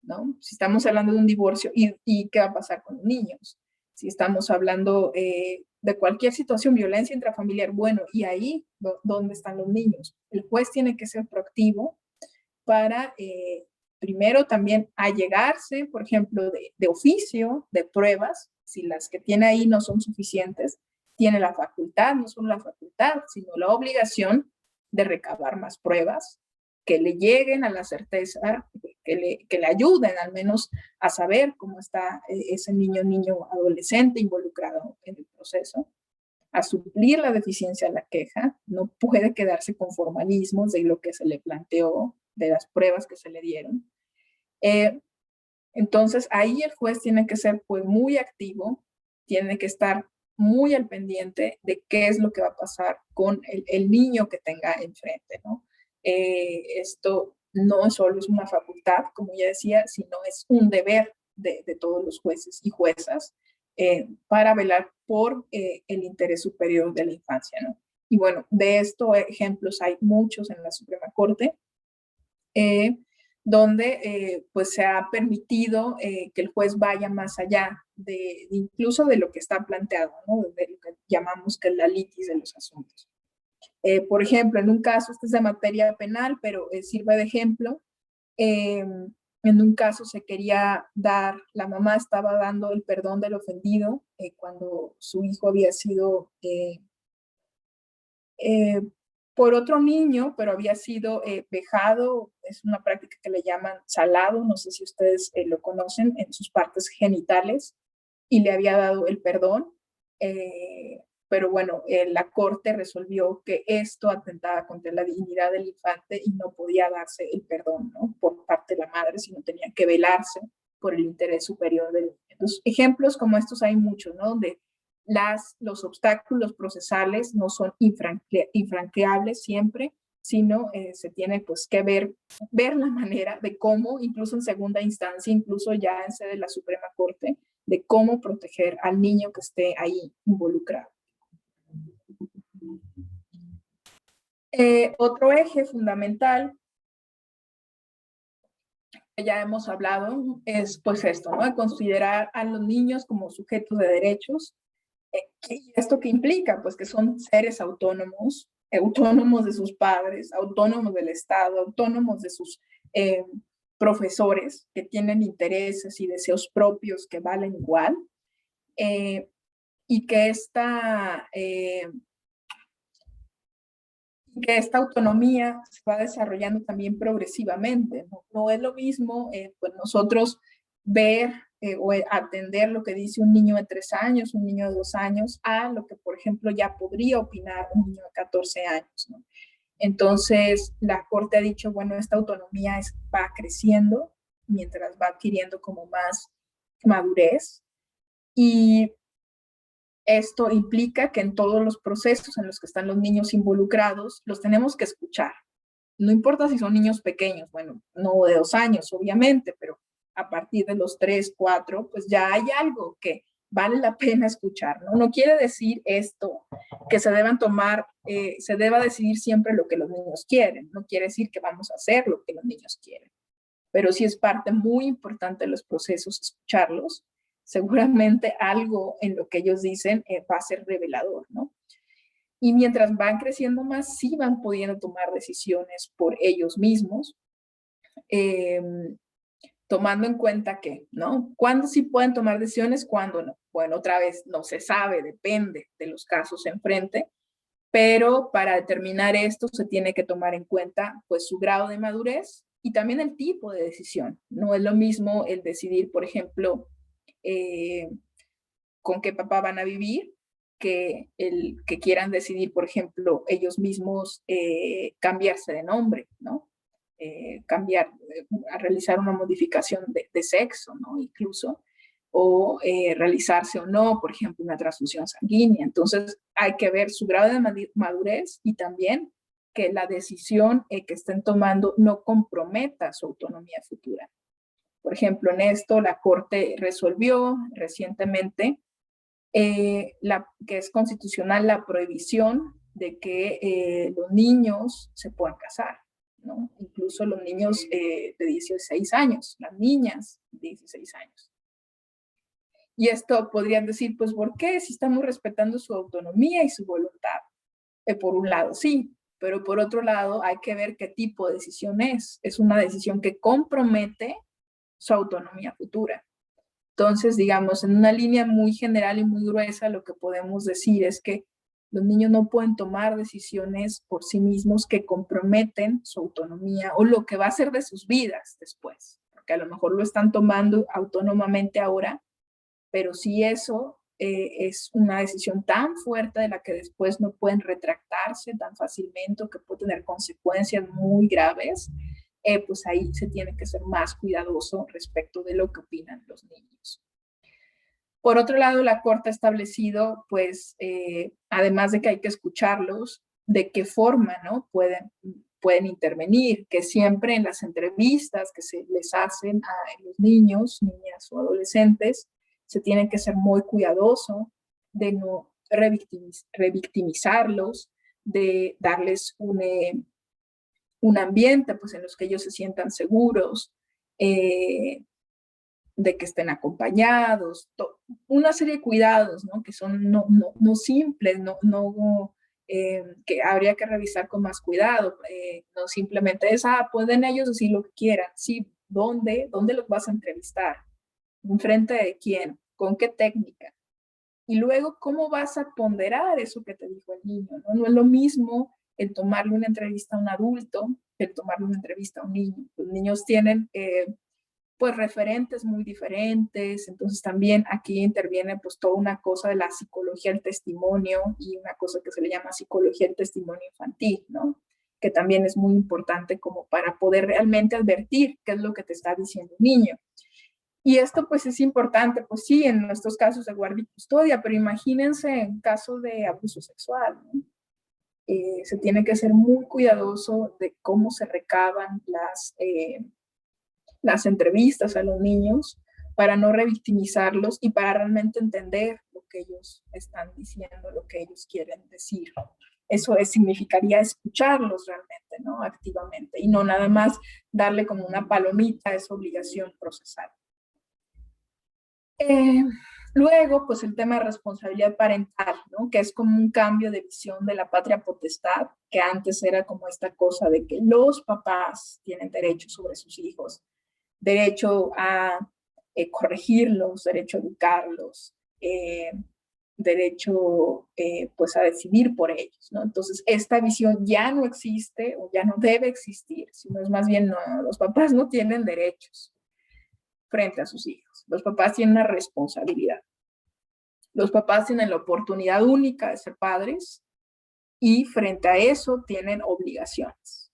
¿No? Si estamos hablando de un divorcio, ¿y qué va a pasar con los niños? Si estamos hablando de cualquier situación, violencia intrafamiliar, bueno, ¿y ahí dónde están los niños? El juez tiene que ser proactivo para, primero, también allegarse, por ejemplo, de oficio, de pruebas, si las que tiene ahí no son suficientes, tiene la facultad, no solo la facultad, sino la obligación de recabar más pruebas que le lleguen a la certeza, que le ayuden al menos a saber cómo está ese niño adolescente involucrado en el proceso, a suplir la deficiencia de la queja. No puede quedarse con formalismos de lo que se le planteó, de las pruebas que se le dieron. Entonces ahí el juez tiene que ser pues muy activo, tiene que estar muy al pendiente de qué es lo que va a pasar con el niño que tenga enfrente, ¿no? Esto no solo es una facultad, como ya decía, sino es un deber de todos los jueces y juezas para velar por el interés superior de la infancia, ¿no? Y bueno, de estos ejemplos hay muchos en la Suprema Corte, donde pues se ha permitido que el juez vaya más allá incluso de lo que está planteado, ¿no? De lo que llamamos que es la litis de los asuntos. Por ejemplo, en un caso, este es de materia penal, pero sirve de ejemplo, En un caso se quería dar, la mamá estaba dando el perdón del ofendido cuando su hijo había sido por otro niño, pero había sido vejado. Es una práctica que le llaman salado, no sé si ustedes lo conocen, en sus partes genitales, y le había dado el perdón. Pero bueno, la corte resolvió que esto atentaba contra la dignidad del infante y no podía darse el perdón, ¿no?, por parte de la madre, sino tenía que velarse por el interés superior del niño. Entonces, ejemplos como estos hay muchos, ¿no?, donde los obstáculos procesales no son infranqueables siempre, sino se tiene pues que ver la manera de cómo, incluso en segunda instancia, incluso ya en sede de la Suprema Corte, de cómo proteger al niño que esté ahí involucrado. Otro eje fundamental que ya hemos hablado es pues esto, ¿no?, de considerar a los niños como sujetos de derechos. ¿Esto qué implica? Pues que son seres autónomos, autónomos de sus padres, autónomos del Estado, autónomos de sus profesores, que tienen intereses y deseos propios que valen igual, y que esta autonomía se va desarrollando también progresivamente. No es lo mismo pues nosotros ver o atender lo que dice un niño de 3 años, un niño de 2 años, a lo que, por ejemplo, ya podría opinar un niño de 14 años, ¿no? Entonces, la Corte ha dicho, bueno, esta autonomía va creciendo mientras va adquiriendo como más madurez, y esto implica que en todos los procesos en los que están los niños involucrados, los tenemos que escuchar. No importa si son niños pequeños, bueno, no de 2 años, obviamente, pero a partir de los 3, 4, pues ya hay algo que vale la pena escuchar, ¿no? No quiere decir esto que se deba decidir siempre lo que los niños quieren. No quiere decir que vamos a hacer lo que los niños quieren. Pero sí es parte muy importante de los procesos escucharlos. Seguramente algo en lo que ellos dicen va a ser revelador, ¿no? Y mientras van creciendo más, sí van pudiendo tomar decisiones por ellos mismos, tomando en cuenta que, ¿no?, ¿cuándo sí pueden tomar decisiones? ¿Cuándo no? Bueno, otra vez no se sabe, depende de los casos enfrente, pero para determinar esto se tiene que tomar en cuenta pues su grado de madurez y también el tipo de decisión. No es lo mismo el decidir, por ejemplo, con qué papá van a vivir, que el que quieran decidir, por ejemplo, ellos mismos cambiarse de nombre, ¿no? A realizar una modificación de sexo, ¿no?, incluso, o realizarse o no, por ejemplo, una transfusión sanguínea. Entonces, hay que ver su grado de madurez y también que la decisión que estén tomando no comprometa su autonomía futura. Por ejemplo, en esto la Corte resolvió recientemente que es constitucional la prohibición de que los niños se puedan casar, ¿no? Incluso los niños de 16 años, las niñas de 16 años. Y esto podrían decir, pues, ¿por qué? Si estamos respetando su autonomía y su voluntad. Por un lado, sí, pero por otro lado hay que ver qué tipo de decisión es. Es una decisión que compromete su autonomía futura. Entonces, digamos, en una línea muy general y muy gruesa, lo que podemos decir es que los niños no pueden tomar decisiones por sí mismos que comprometen su autonomía o lo que va a ser de sus vidas después, porque a lo mejor lo están tomando autónomamente ahora, pero si eso es una decisión tan fuerte de la que después no pueden retractarse tan fácilmente o que puede tener consecuencias muy graves, pues ahí se tiene que ser más cuidadoso respecto de lo que opinan los niños. Por otro lado, la Corte ha establecido, pues, además de que hay que escucharlos, de qué forma, ¿no?, pueden intervenir, que siempre en las entrevistas que se les hacen a los niños, niñas o adolescentes, se tiene que ser muy cuidadoso de no revictimizarlos, de darles un ambiente pues, en los que ellos se sientan seguros, de que estén acompañados, una serie de cuidados, ¿no?, que son no simples, no que habría que revisar con más cuidado. No simplemente es, pueden ellos decir lo que quieran. Sí, ¿dónde los vas a entrevistar? ¿En frente de quién? ¿Con qué técnica? Y luego, ¿cómo vas a ponderar eso que te dijo el niño? No es lo mismo el tomarle una entrevista a un adulto que el tomarle una entrevista a un niño. Los niños tienen pues referentes muy diferentes, entonces también aquí interviene pues toda una cosa de la psicología del testimonio y una cosa que se le llama psicología del testimonio infantil, ¿no? Que también es muy importante como para poder realmente advertir qué es lo que te está diciendo el niño. Y esto pues es importante, pues sí, en nuestros casos de guardia y custodia, pero imagínense en caso de abuso sexual, ¿no? Se tiene que ser muy cuidadoso de cómo se recaban las entrevistas a los niños para no revictimizarlos y para realmente entender lo que ellos están diciendo, lo que ellos quieren decir. Eso significaría escucharlos realmente, ¿no? Activamente, y no nada más darle como una palomita a esa obligación procesal. Luego, pues el tema de responsabilidad parental, ¿no? Que es como un cambio de visión de la patria potestad, que antes era como esta cosa de que los papás tienen derecho sobre sus hijos, derecho a corregirlos, derecho a educarlos, derecho pues a decidir por ellos, ¿no? Entonces, esta visión ya no existe o ya no debe existir, sino es más bien, no, los papás no tienen derechos frente a sus hijos. Los papás tienen una responsabilidad. Los papás tienen la oportunidad única de ser padres y frente a eso tienen obligaciones.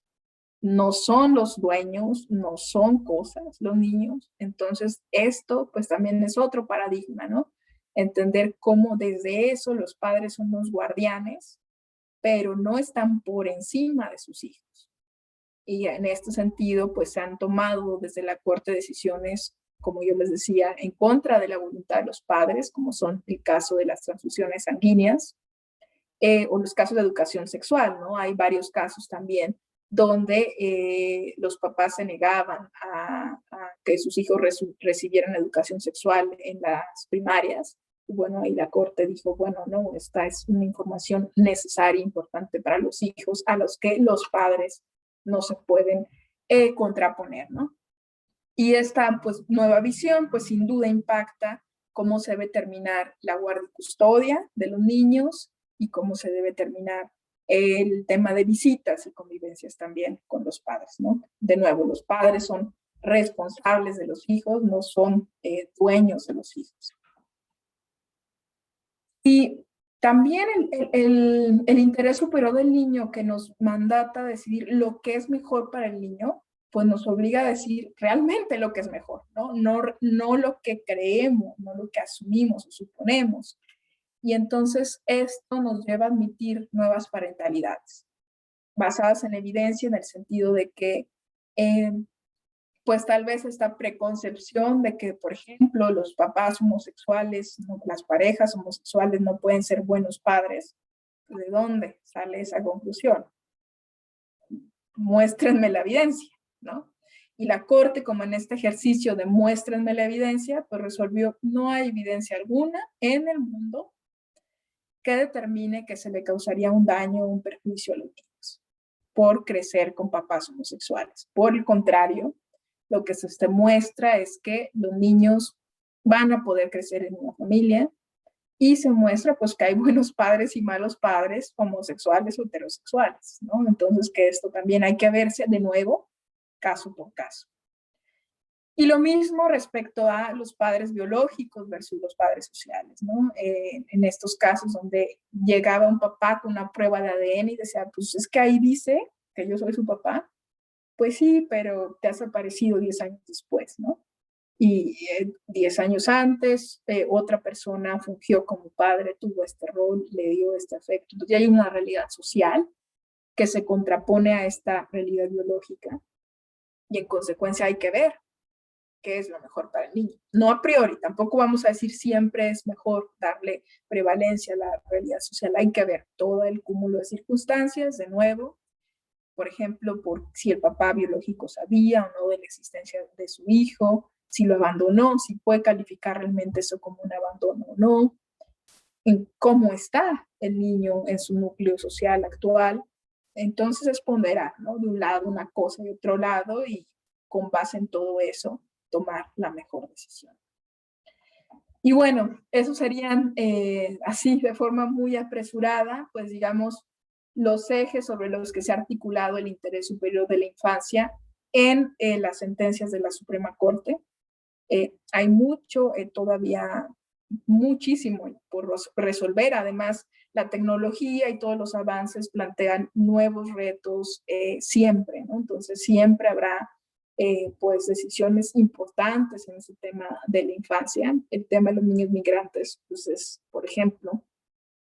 No son los dueños, no son cosas los niños. Entonces, esto pues también es otro paradigma, ¿no? Entender cómo desde eso los padres son los guardianes, pero no están por encima de sus hijos. Y en este sentido, pues se han tomado desde la Corte decisiones, como yo les decía, en contra de la voluntad de los padres, como son el caso de las transfusiones sanguíneas, o los casos de educación sexual, ¿no? Hay varios casos también donde los papás se negaban a que sus hijos recibieran educación sexual en las primarias. Y bueno, ahí la Corte dijo, bueno, no, esta es una información necesaria, importante para los hijos, a los que los padres no se pueden contraponer, ¿no? Y esta pues nueva visión pues sin duda impacta cómo se debe terminar la guardia y custodia de los niños y cómo se debe terminar el tema de visitas y convivencias también con los padres, ¿no? De nuevo, los padres son responsables de los hijos, no son dueños de los hijos. Y también el interés superior del niño que nos mandata a decidir lo que es mejor para el niño, pues nos obliga a decir realmente lo que es mejor, ¿no? No lo que creemos, no lo que asumimos o suponemos. Y entonces esto nos lleva a admitir nuevas parentalidades, basadas en evidencia en el sentido de que pues tal vez esta preconcepción de que, por ejemplo, los papás homosexuales, las parejas homosexuales no pueden ser buenos padres. ¿De dónde sale esa conclusión? Muéstrenme la evidencia, ¿no? Y la Corte, como en este ejercicio de muéstrenme la evidencia, pues resolvió, no hay evidencia alguna en el mundo que determine que se le causaría un daño o un perjuicio a los niños por crecer con papás homosexuales. Por el contrario, lo que se muestra es que los niños van a poder crecer en una familia y se muestra pues que hay buenos padres y malos padres, homosexuales o heterosexuales, ¿no? Entonces que esto también hay que verse de nuevo caso por caso. Y lo mismo respecto a los padres biológicos versus los padres sociales, ¿no? En estos casos donde llegaba un papá con una prueba de ADN y decía, pues es que ahí dice que yo soy su papá. Pues sí, pero te has aparecido 10 años después, ¿no? Y 10 años antes, otra persona fungió como padre, tuvo este rol, le dio este afecto. Entonces ya hay una realidad social que se contrapone a esta realidad biológica y en consecuencia hay que ver qué es lo mejor para el niño. No a priori, tampoco vamos a decir siempre es mejor darle prevalencia a la realidad social. Hay que ver todo el cúmulo de circunstancias, de nuevo, por ejemplo, por si el papá biológico sabía o no de la existencia de su hijo, si lo abandonó, si puede calificar realmente eso como un abandono o no. en cómo está el niño en su núcleo social actual. Entonces es ponderar, ¿no? De un lado una cosa y de otro lado, y con base en todo eso tomar la mejor decisión. Y bueno, esos serían así de forma muy apresurada, pues digamos, los ejes sobre los que se ha articulado el interés superior de la infancia en las sentencias de la Suprema Corte. Hay mucho, todavía muchísimo por resolver. Además, la tecnología y todos los avances plantean nuevos retos siempre, ¿no? Entonces, siempre habrá pues decisiones importantes en ese tema de la infancia. El tema de los niños migrantes, pues es, por ejemplo,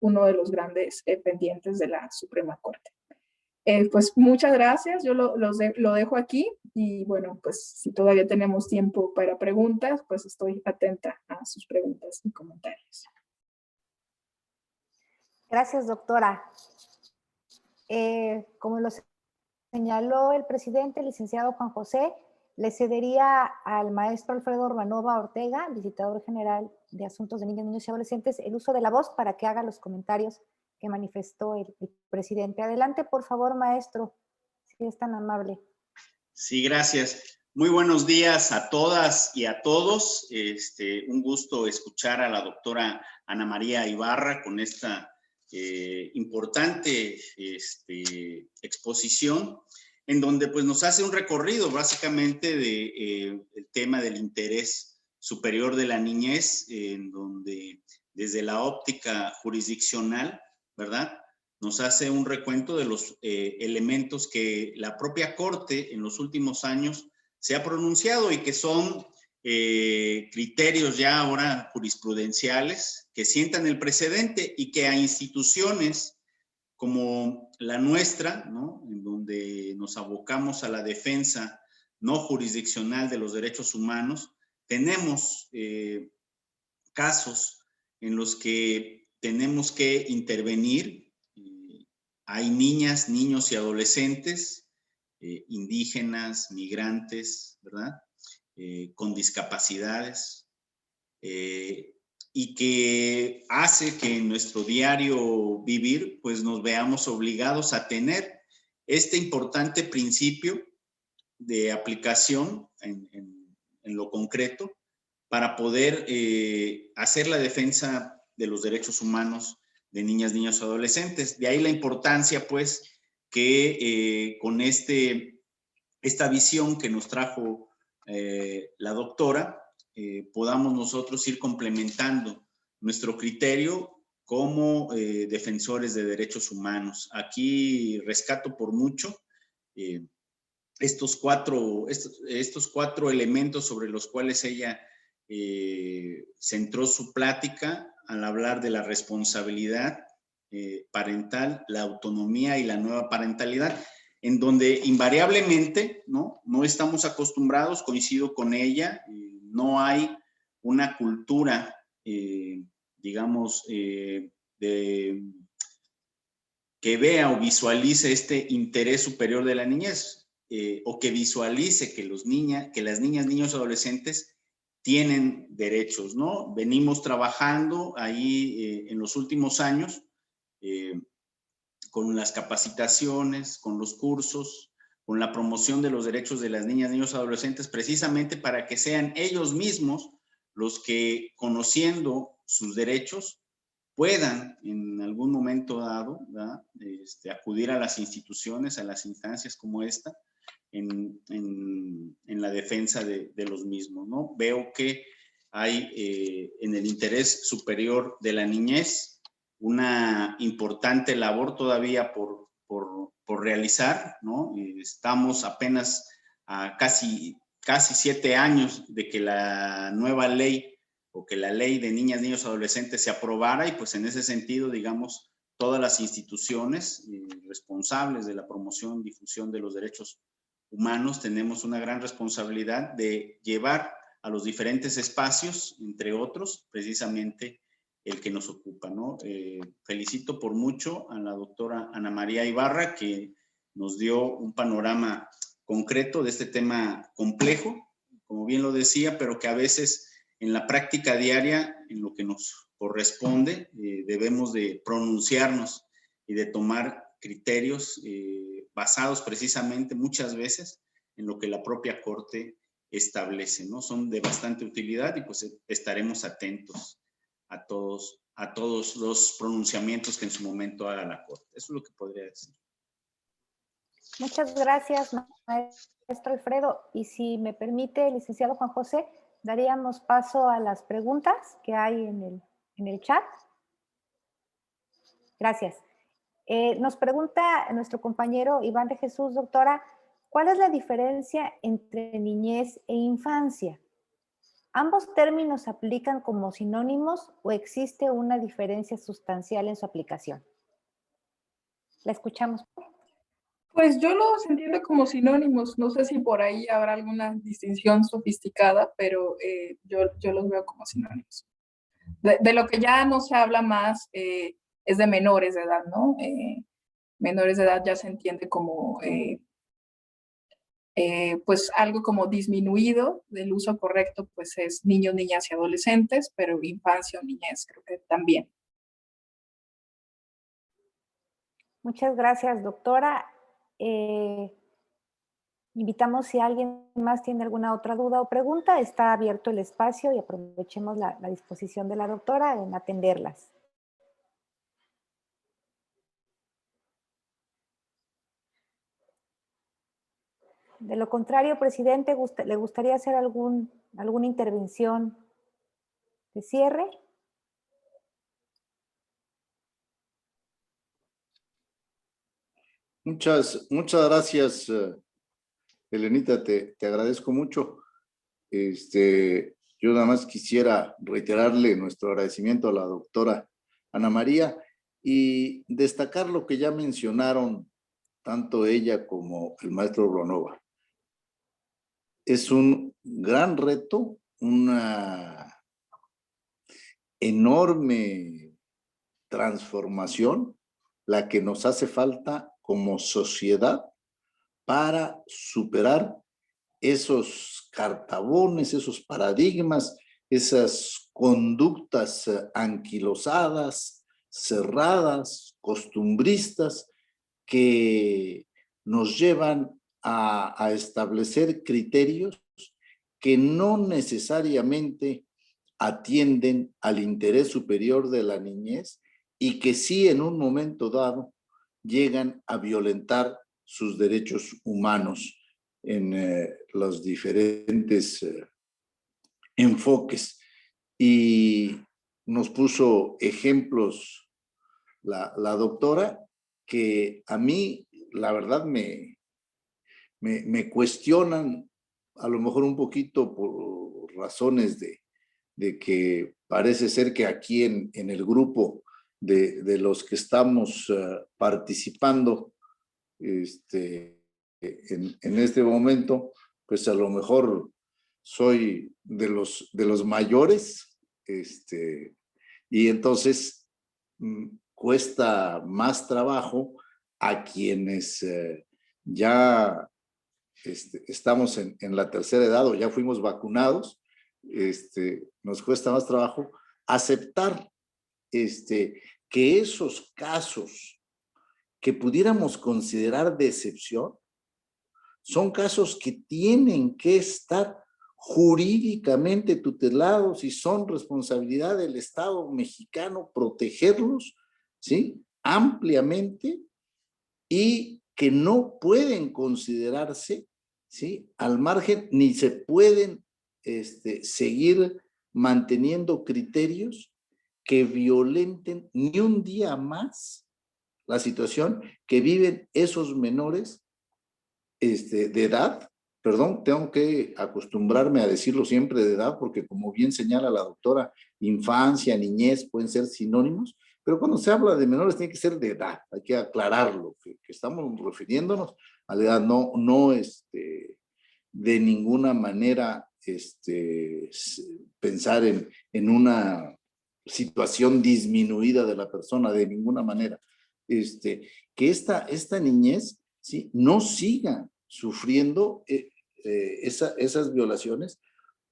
uno de los grandes pendientes de la Suprema Corte. Pues muchas gracias, yo lo dejo aquí y bueno, pues si todavía tenemos tiempo para preguntas, pues estoy atenta a sus preguntas y comentarios. Gracias, doctora. Como lo señaló el presidente, el licenciado Juan José, le cedería al maestro Alfredo Urbanova Ortega, visitador general de Asuntos de Niños, Niños y Adolescentes, el uso de la voz para que haga los comentarios que manifestó el presidente. Adelante, por favor, maestro, si es tan amable. Sí, gracias. Muy buenos días a todas y a todos. Un gusto escuchar a la doctora Ana María Ibarra con esta importante exposición, en donde pues nos hace un recorrido básicamente de el tema del interés superior de la niñez, en donde desde la óptica jurisdiccional, ¿verdad?, nos hace un recuento de los elementos que la propia Corte en los últimos años se ha pronunciado y que son criterios ya ahora jurisprudenciales que sientan el precedente y que a instituciones como la nuestra, ¿no?, en donde nos abocamos a la defensa no jurisdiccional de los derechos humanos, tenemos casos en los que tenemos que intervenir. Hay niñas, niños y adolescentes, indígenas, migrantes, ¿verdad?, con discapacidades, y que hace que en nuestro diario vivir pues nos veamos obligados a tener este importante principio de aplicación en lo concreto para poder hacer la defensa de los derechos humanos de niñas, niños, adolescentes. De ahí la importancia, pues, que con esta visión que nos trajo la doctora, podamos nosotros ir complementando nuestro criterio como defensores de derechos humanos. Aquí rescato por mucho estos cuatro elementos sobre los cuales ella centró su plática al hablar de la responsabilidad parental, la autonomía y la nueva parentalidad, en donde invariablemente no estamos acostumbrados, coincido con ella, no hay una cultura, digamos, que vea o visualice este interés superior de la niñez, o que visualice que las niñas, niños, adolescentes tienen derechos, ¿no? Venimos trabajando ahí en los últimos años con las capacitaciones, con los cursos, con la promoción de los derechos de las niñas, niños, adolescentes, precisamente para que sean ellos mismos los que, conociendo sus derechos, puedan en algún momento dado, ¿verdad?, acudir a las instituciones, a las instancias como esta, en la defensa de los mismos, ¿no? Veo que hay en el interés superior de la niñez una importante labor todavía por realizar, ¿no? Estamos apenas a casi 7 años de que la nueva ley o que la ley de niñas, niños, adolescentes se aprobara, y pues en ese sentido, digamos, todas las instituciones responsables de la promoción y difusión de los derechos humanos tenemos una gran responsabilidad de llevar a los diferentes espacios, entre otros, precisamente el que nos ocupa, ¿no? Felicito por mucho a la doctora Ana María Ibarra, que nos dio un panorama concreto de este tema complejo, como bien lo decía, pero que a veces en la práctica diaria, en lo que nos corresponde, debemos de pronunciarnos y de tomar criterios basados precisamente muchas veces en lo que la propia Corte establece, ¿no? Son de bastante utilidad y pues estaremos atentos a todos los pronunciamientos que en su momento haga la Corte. Eso es lo que podría decir. Muchas gracias, maestro Alfredo. Y si me permite, licenciado Juan José, daríamos paso a las preguntas que hay en el chat. Gracias. Nos pregunta nuestro compañero Iván de Jesús, doctora, ¿cuál es la diferencia entre niñez e infancia? ¿Ambos términos se aplican como sinónimos o existe una diferencia sustancial en su aplicación? La escuchamos. Pues yo los entiendo como sinónimos. No sé si por ahí habrá alguna distinción sofisticada, pero yo los veo como sinónimos. De lo que ya no se habla más es de menores de edad, ¿no? Menores de edad ya se entiende como pues algo como disminuido del uso correcto, pues es niños, niñas y adolescentes, pero infancia o niñez creo que también. Muchas gracias, doctora. Invitamos si alguien más tiene alguna otra duda o pregunta, está abierto el espacio y aprovechemos la disposición de la doctora en atenderlas. De lo contrario, presidente, ¿le gustaría hacer alguna intervención de cierre? Muchas gracias, Elenita, te agradezco mucho. Yo nada más quisiera reiterarle nuestro agradecimiento a la doctora Ana María y destacar lo que ya mencionaron tanto ella como el maestro Ronova. Es un gran reto, una enorme transformación la que nos hace falta como sociedad para superar esos cartabones, esos paradigmas, esas conductas anquilosadas, cerradas, costumbristas, que nos llevan a establecer criterios que no necesariamente atienden al interés superior de la niñez y que sí en un momento dado llegan a violentar sus derechos humanos en los diferentes enfoques. Y nos puso ejemplos la doctora que a mí, la verdad, me cuestionan a lo mejor un poquito por razones de que parece ser que aquí en el grupo de los que estamos participando en este momento, pues a lo mejor soy de los mayores, y entonces cuesta más trabajo a quienes ya estamos en la tercera edad o ya fuimos vacunados, nos cuesta más trabajo aceptar que esos casos que pudiéramos considerar de excepción son casos que tienen que estar jurídicamente tutelados y son responsabilidad del Estado mexicano protegerlos, ¿sí? Ampliamente, y que no pueden considerarse, ¿sí? Al margen, ni se pueden seguir manteniendo criterios que violenten ni un día más la situación que viven esos menores de edad. Perdón, tengo que acostumbrarme a decirlo siempre de edad, porque como bien señala la doctora, infancia, niñez pueden ser sinónimos, pero cuando se habla de menores tiene que ser de edad, hay que aclararlo, que estamos refiriéndonos a la edad, no de ninguna manera pensar en una situación disminuida de la persona, de ninguna manera. Que esta niñez, ¿sí?, no siga sufriendo esas violaciones,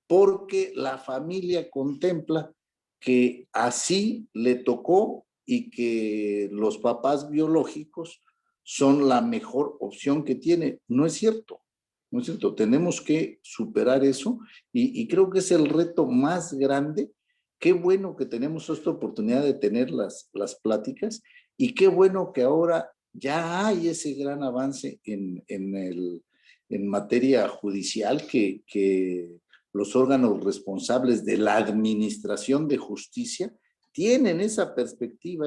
porque la familia contempla que así le tocó y que los papás biológicos son la mejor opción que tiene. No es cierto, no es cierto. Tenemos que superar eso y creo que es el reto más grande. Qué bueno que tenemos esta oportunidad de tener las pláticas y qué bueno que ahora ya hay ese gran avance en materia judicial que los órganos responsables de la administración de justicia tienen esa perspectiva,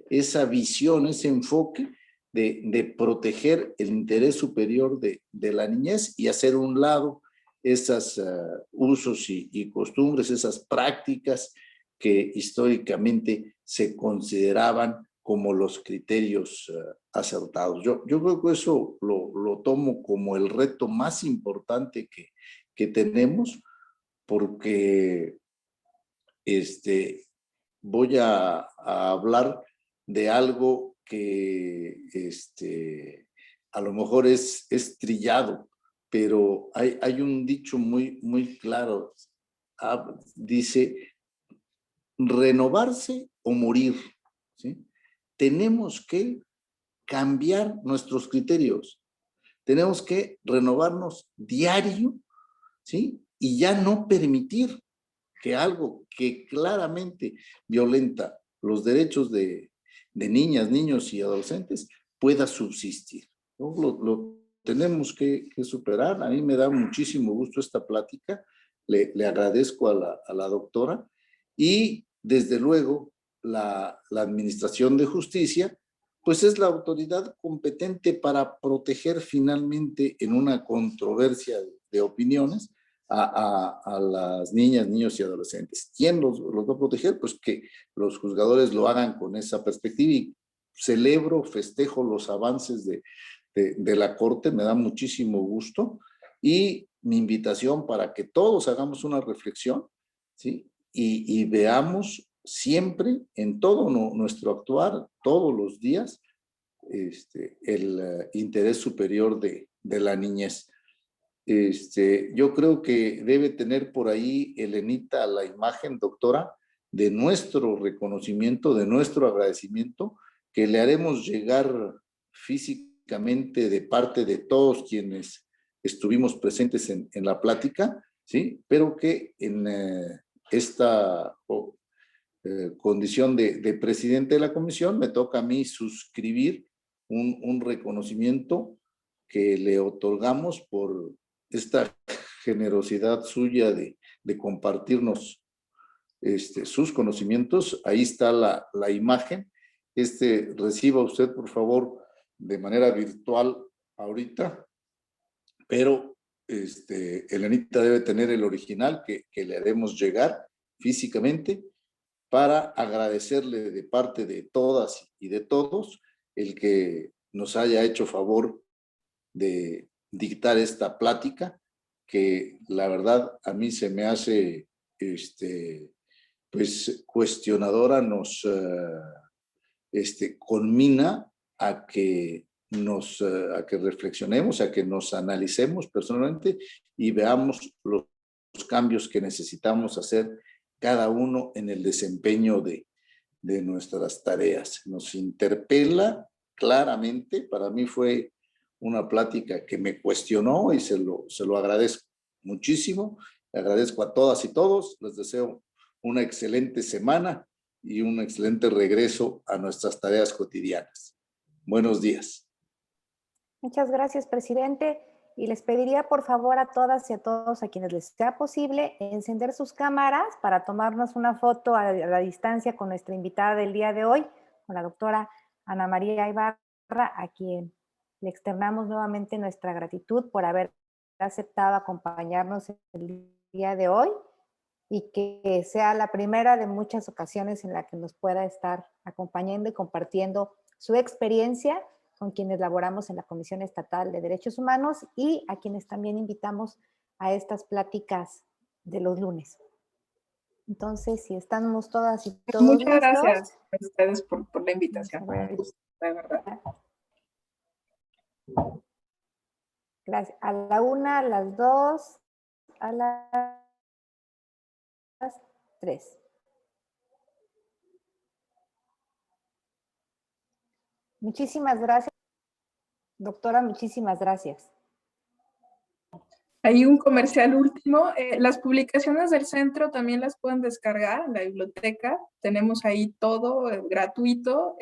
esa visión, ese enfoque de proteger el interés superior de la niñez y hacer a un lado esos usos y costumbres, esas prácticas que históricamente se consideraban como los criterios acertados. Yo creo que eso lo tomo como el reto más importante que tenemos, porque voy a hablar de algo que a lo mejor es trillado, pero hay un dicho muy claro. Dice, renovarse o morir, ¿sí? Tenemos que cambiar nuestros criterios, tenemos que renovarnos diario, ¿sí? Y ya no permitir que algo que claramente violenta los derechos de niñas, niños y adolescentes pueda subsistir, ¿no? Lo tenemos que superar. A mí me da muchísimo gusto esta plática, le agradezco a la doctora y desde luego la Administración de Justicia pues es la autoridad competente para proteger finalmente en una controversia de opiniones a las niñas, niños y adolescentes. ¿Quién los va a proteger? Pues que los juzgadores lo hagan con esa perspectiva y celebro, festejo los avances de la Corte, me da muchísimo gusto y mi invitación para que todos hagamos una reflexión, ¿sí? Y veamos siempre en todo nuestro actuar, todos los días, el interés superior de la niñez. Yo creo que debe tener por ahí Elenita la imagen, doctora, de nuestro reconocimiento, de nuestro agradecimiento, que le haremos llegar físicamente de parte de todos quienes estuvimos presentes en la plática, ¿sí? Pero que en esta condición de presidente de la comisión me toca a mí suscribir un reconocimiento que le otorgamos por esta generosidad suya de compartirnos sus conocimientos. Ahí está la imagen. Reciba usted, por favor, de manera virtual ahorita, pero Elenita debe tener el original que le haremos llegar físicamente para agradecerle de parte de todas y de todos el que nos haya hecho favor de dictar esta plática, que la verdad a mí se me hace pues cuestionadora, nos conmina a que a que reflexionemos, a que nos analicemos personalmente y veamos los cambios que necesitamos hacer cada uno en el desempeño de nuestras tareas. Nos interpela claramente. Para mí fue una plática que me cuestionó y se lo agradezco muchísimo. Le agradezco a todas y todos. Les deseo una excelente semana y un excelente regreso a nuestras tareas cotidianas. Buenos días. Muchas gracias, presidente. Y les pediría, por favor, a todas y a todos, a quienes les sea posible, encender sus cámaras para tomarnos una foto a la distancia con nuestra invitada del día de hoy, con la doctora Ana María Ibarra, a quien le externamos nuevamente nuestra gratitud por haber aceptado acompañarnos el día de hoy y que sea la primera de muchas ocasiones en la que nos pueda estar acompañando y compartiendo su experiencia con quienes laboramos en la Comisión Estatal de Derechos Humanos y a quienes también invitamos a estas pláticas de los lunes. Entonces, si estamos todas y todos Muchas listos, gracias a ustedes por la invitación. De verdad. Gracias. A la 1, a las 2, a las 3. Muchísimas gracias, doctora, muchísimas gracias. Hay un comercial último. Las publicaciones del centro también las pueden descargar en la biblioteca. Tenemos ahí todo gratuito.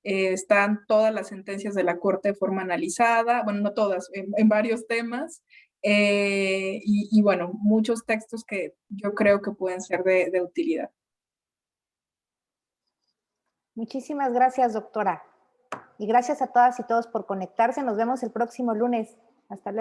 Están todas las sentencias de la Corte de forma analizada, bueno, no todas, en varios temas. Y bueno, muchos textos que yo creo que pueden ser de utilidad. Muchísimas gracias, doctora. Y gracias a todas y todos por conectarse. Nos vemos el próximo lunes. Hasta luego.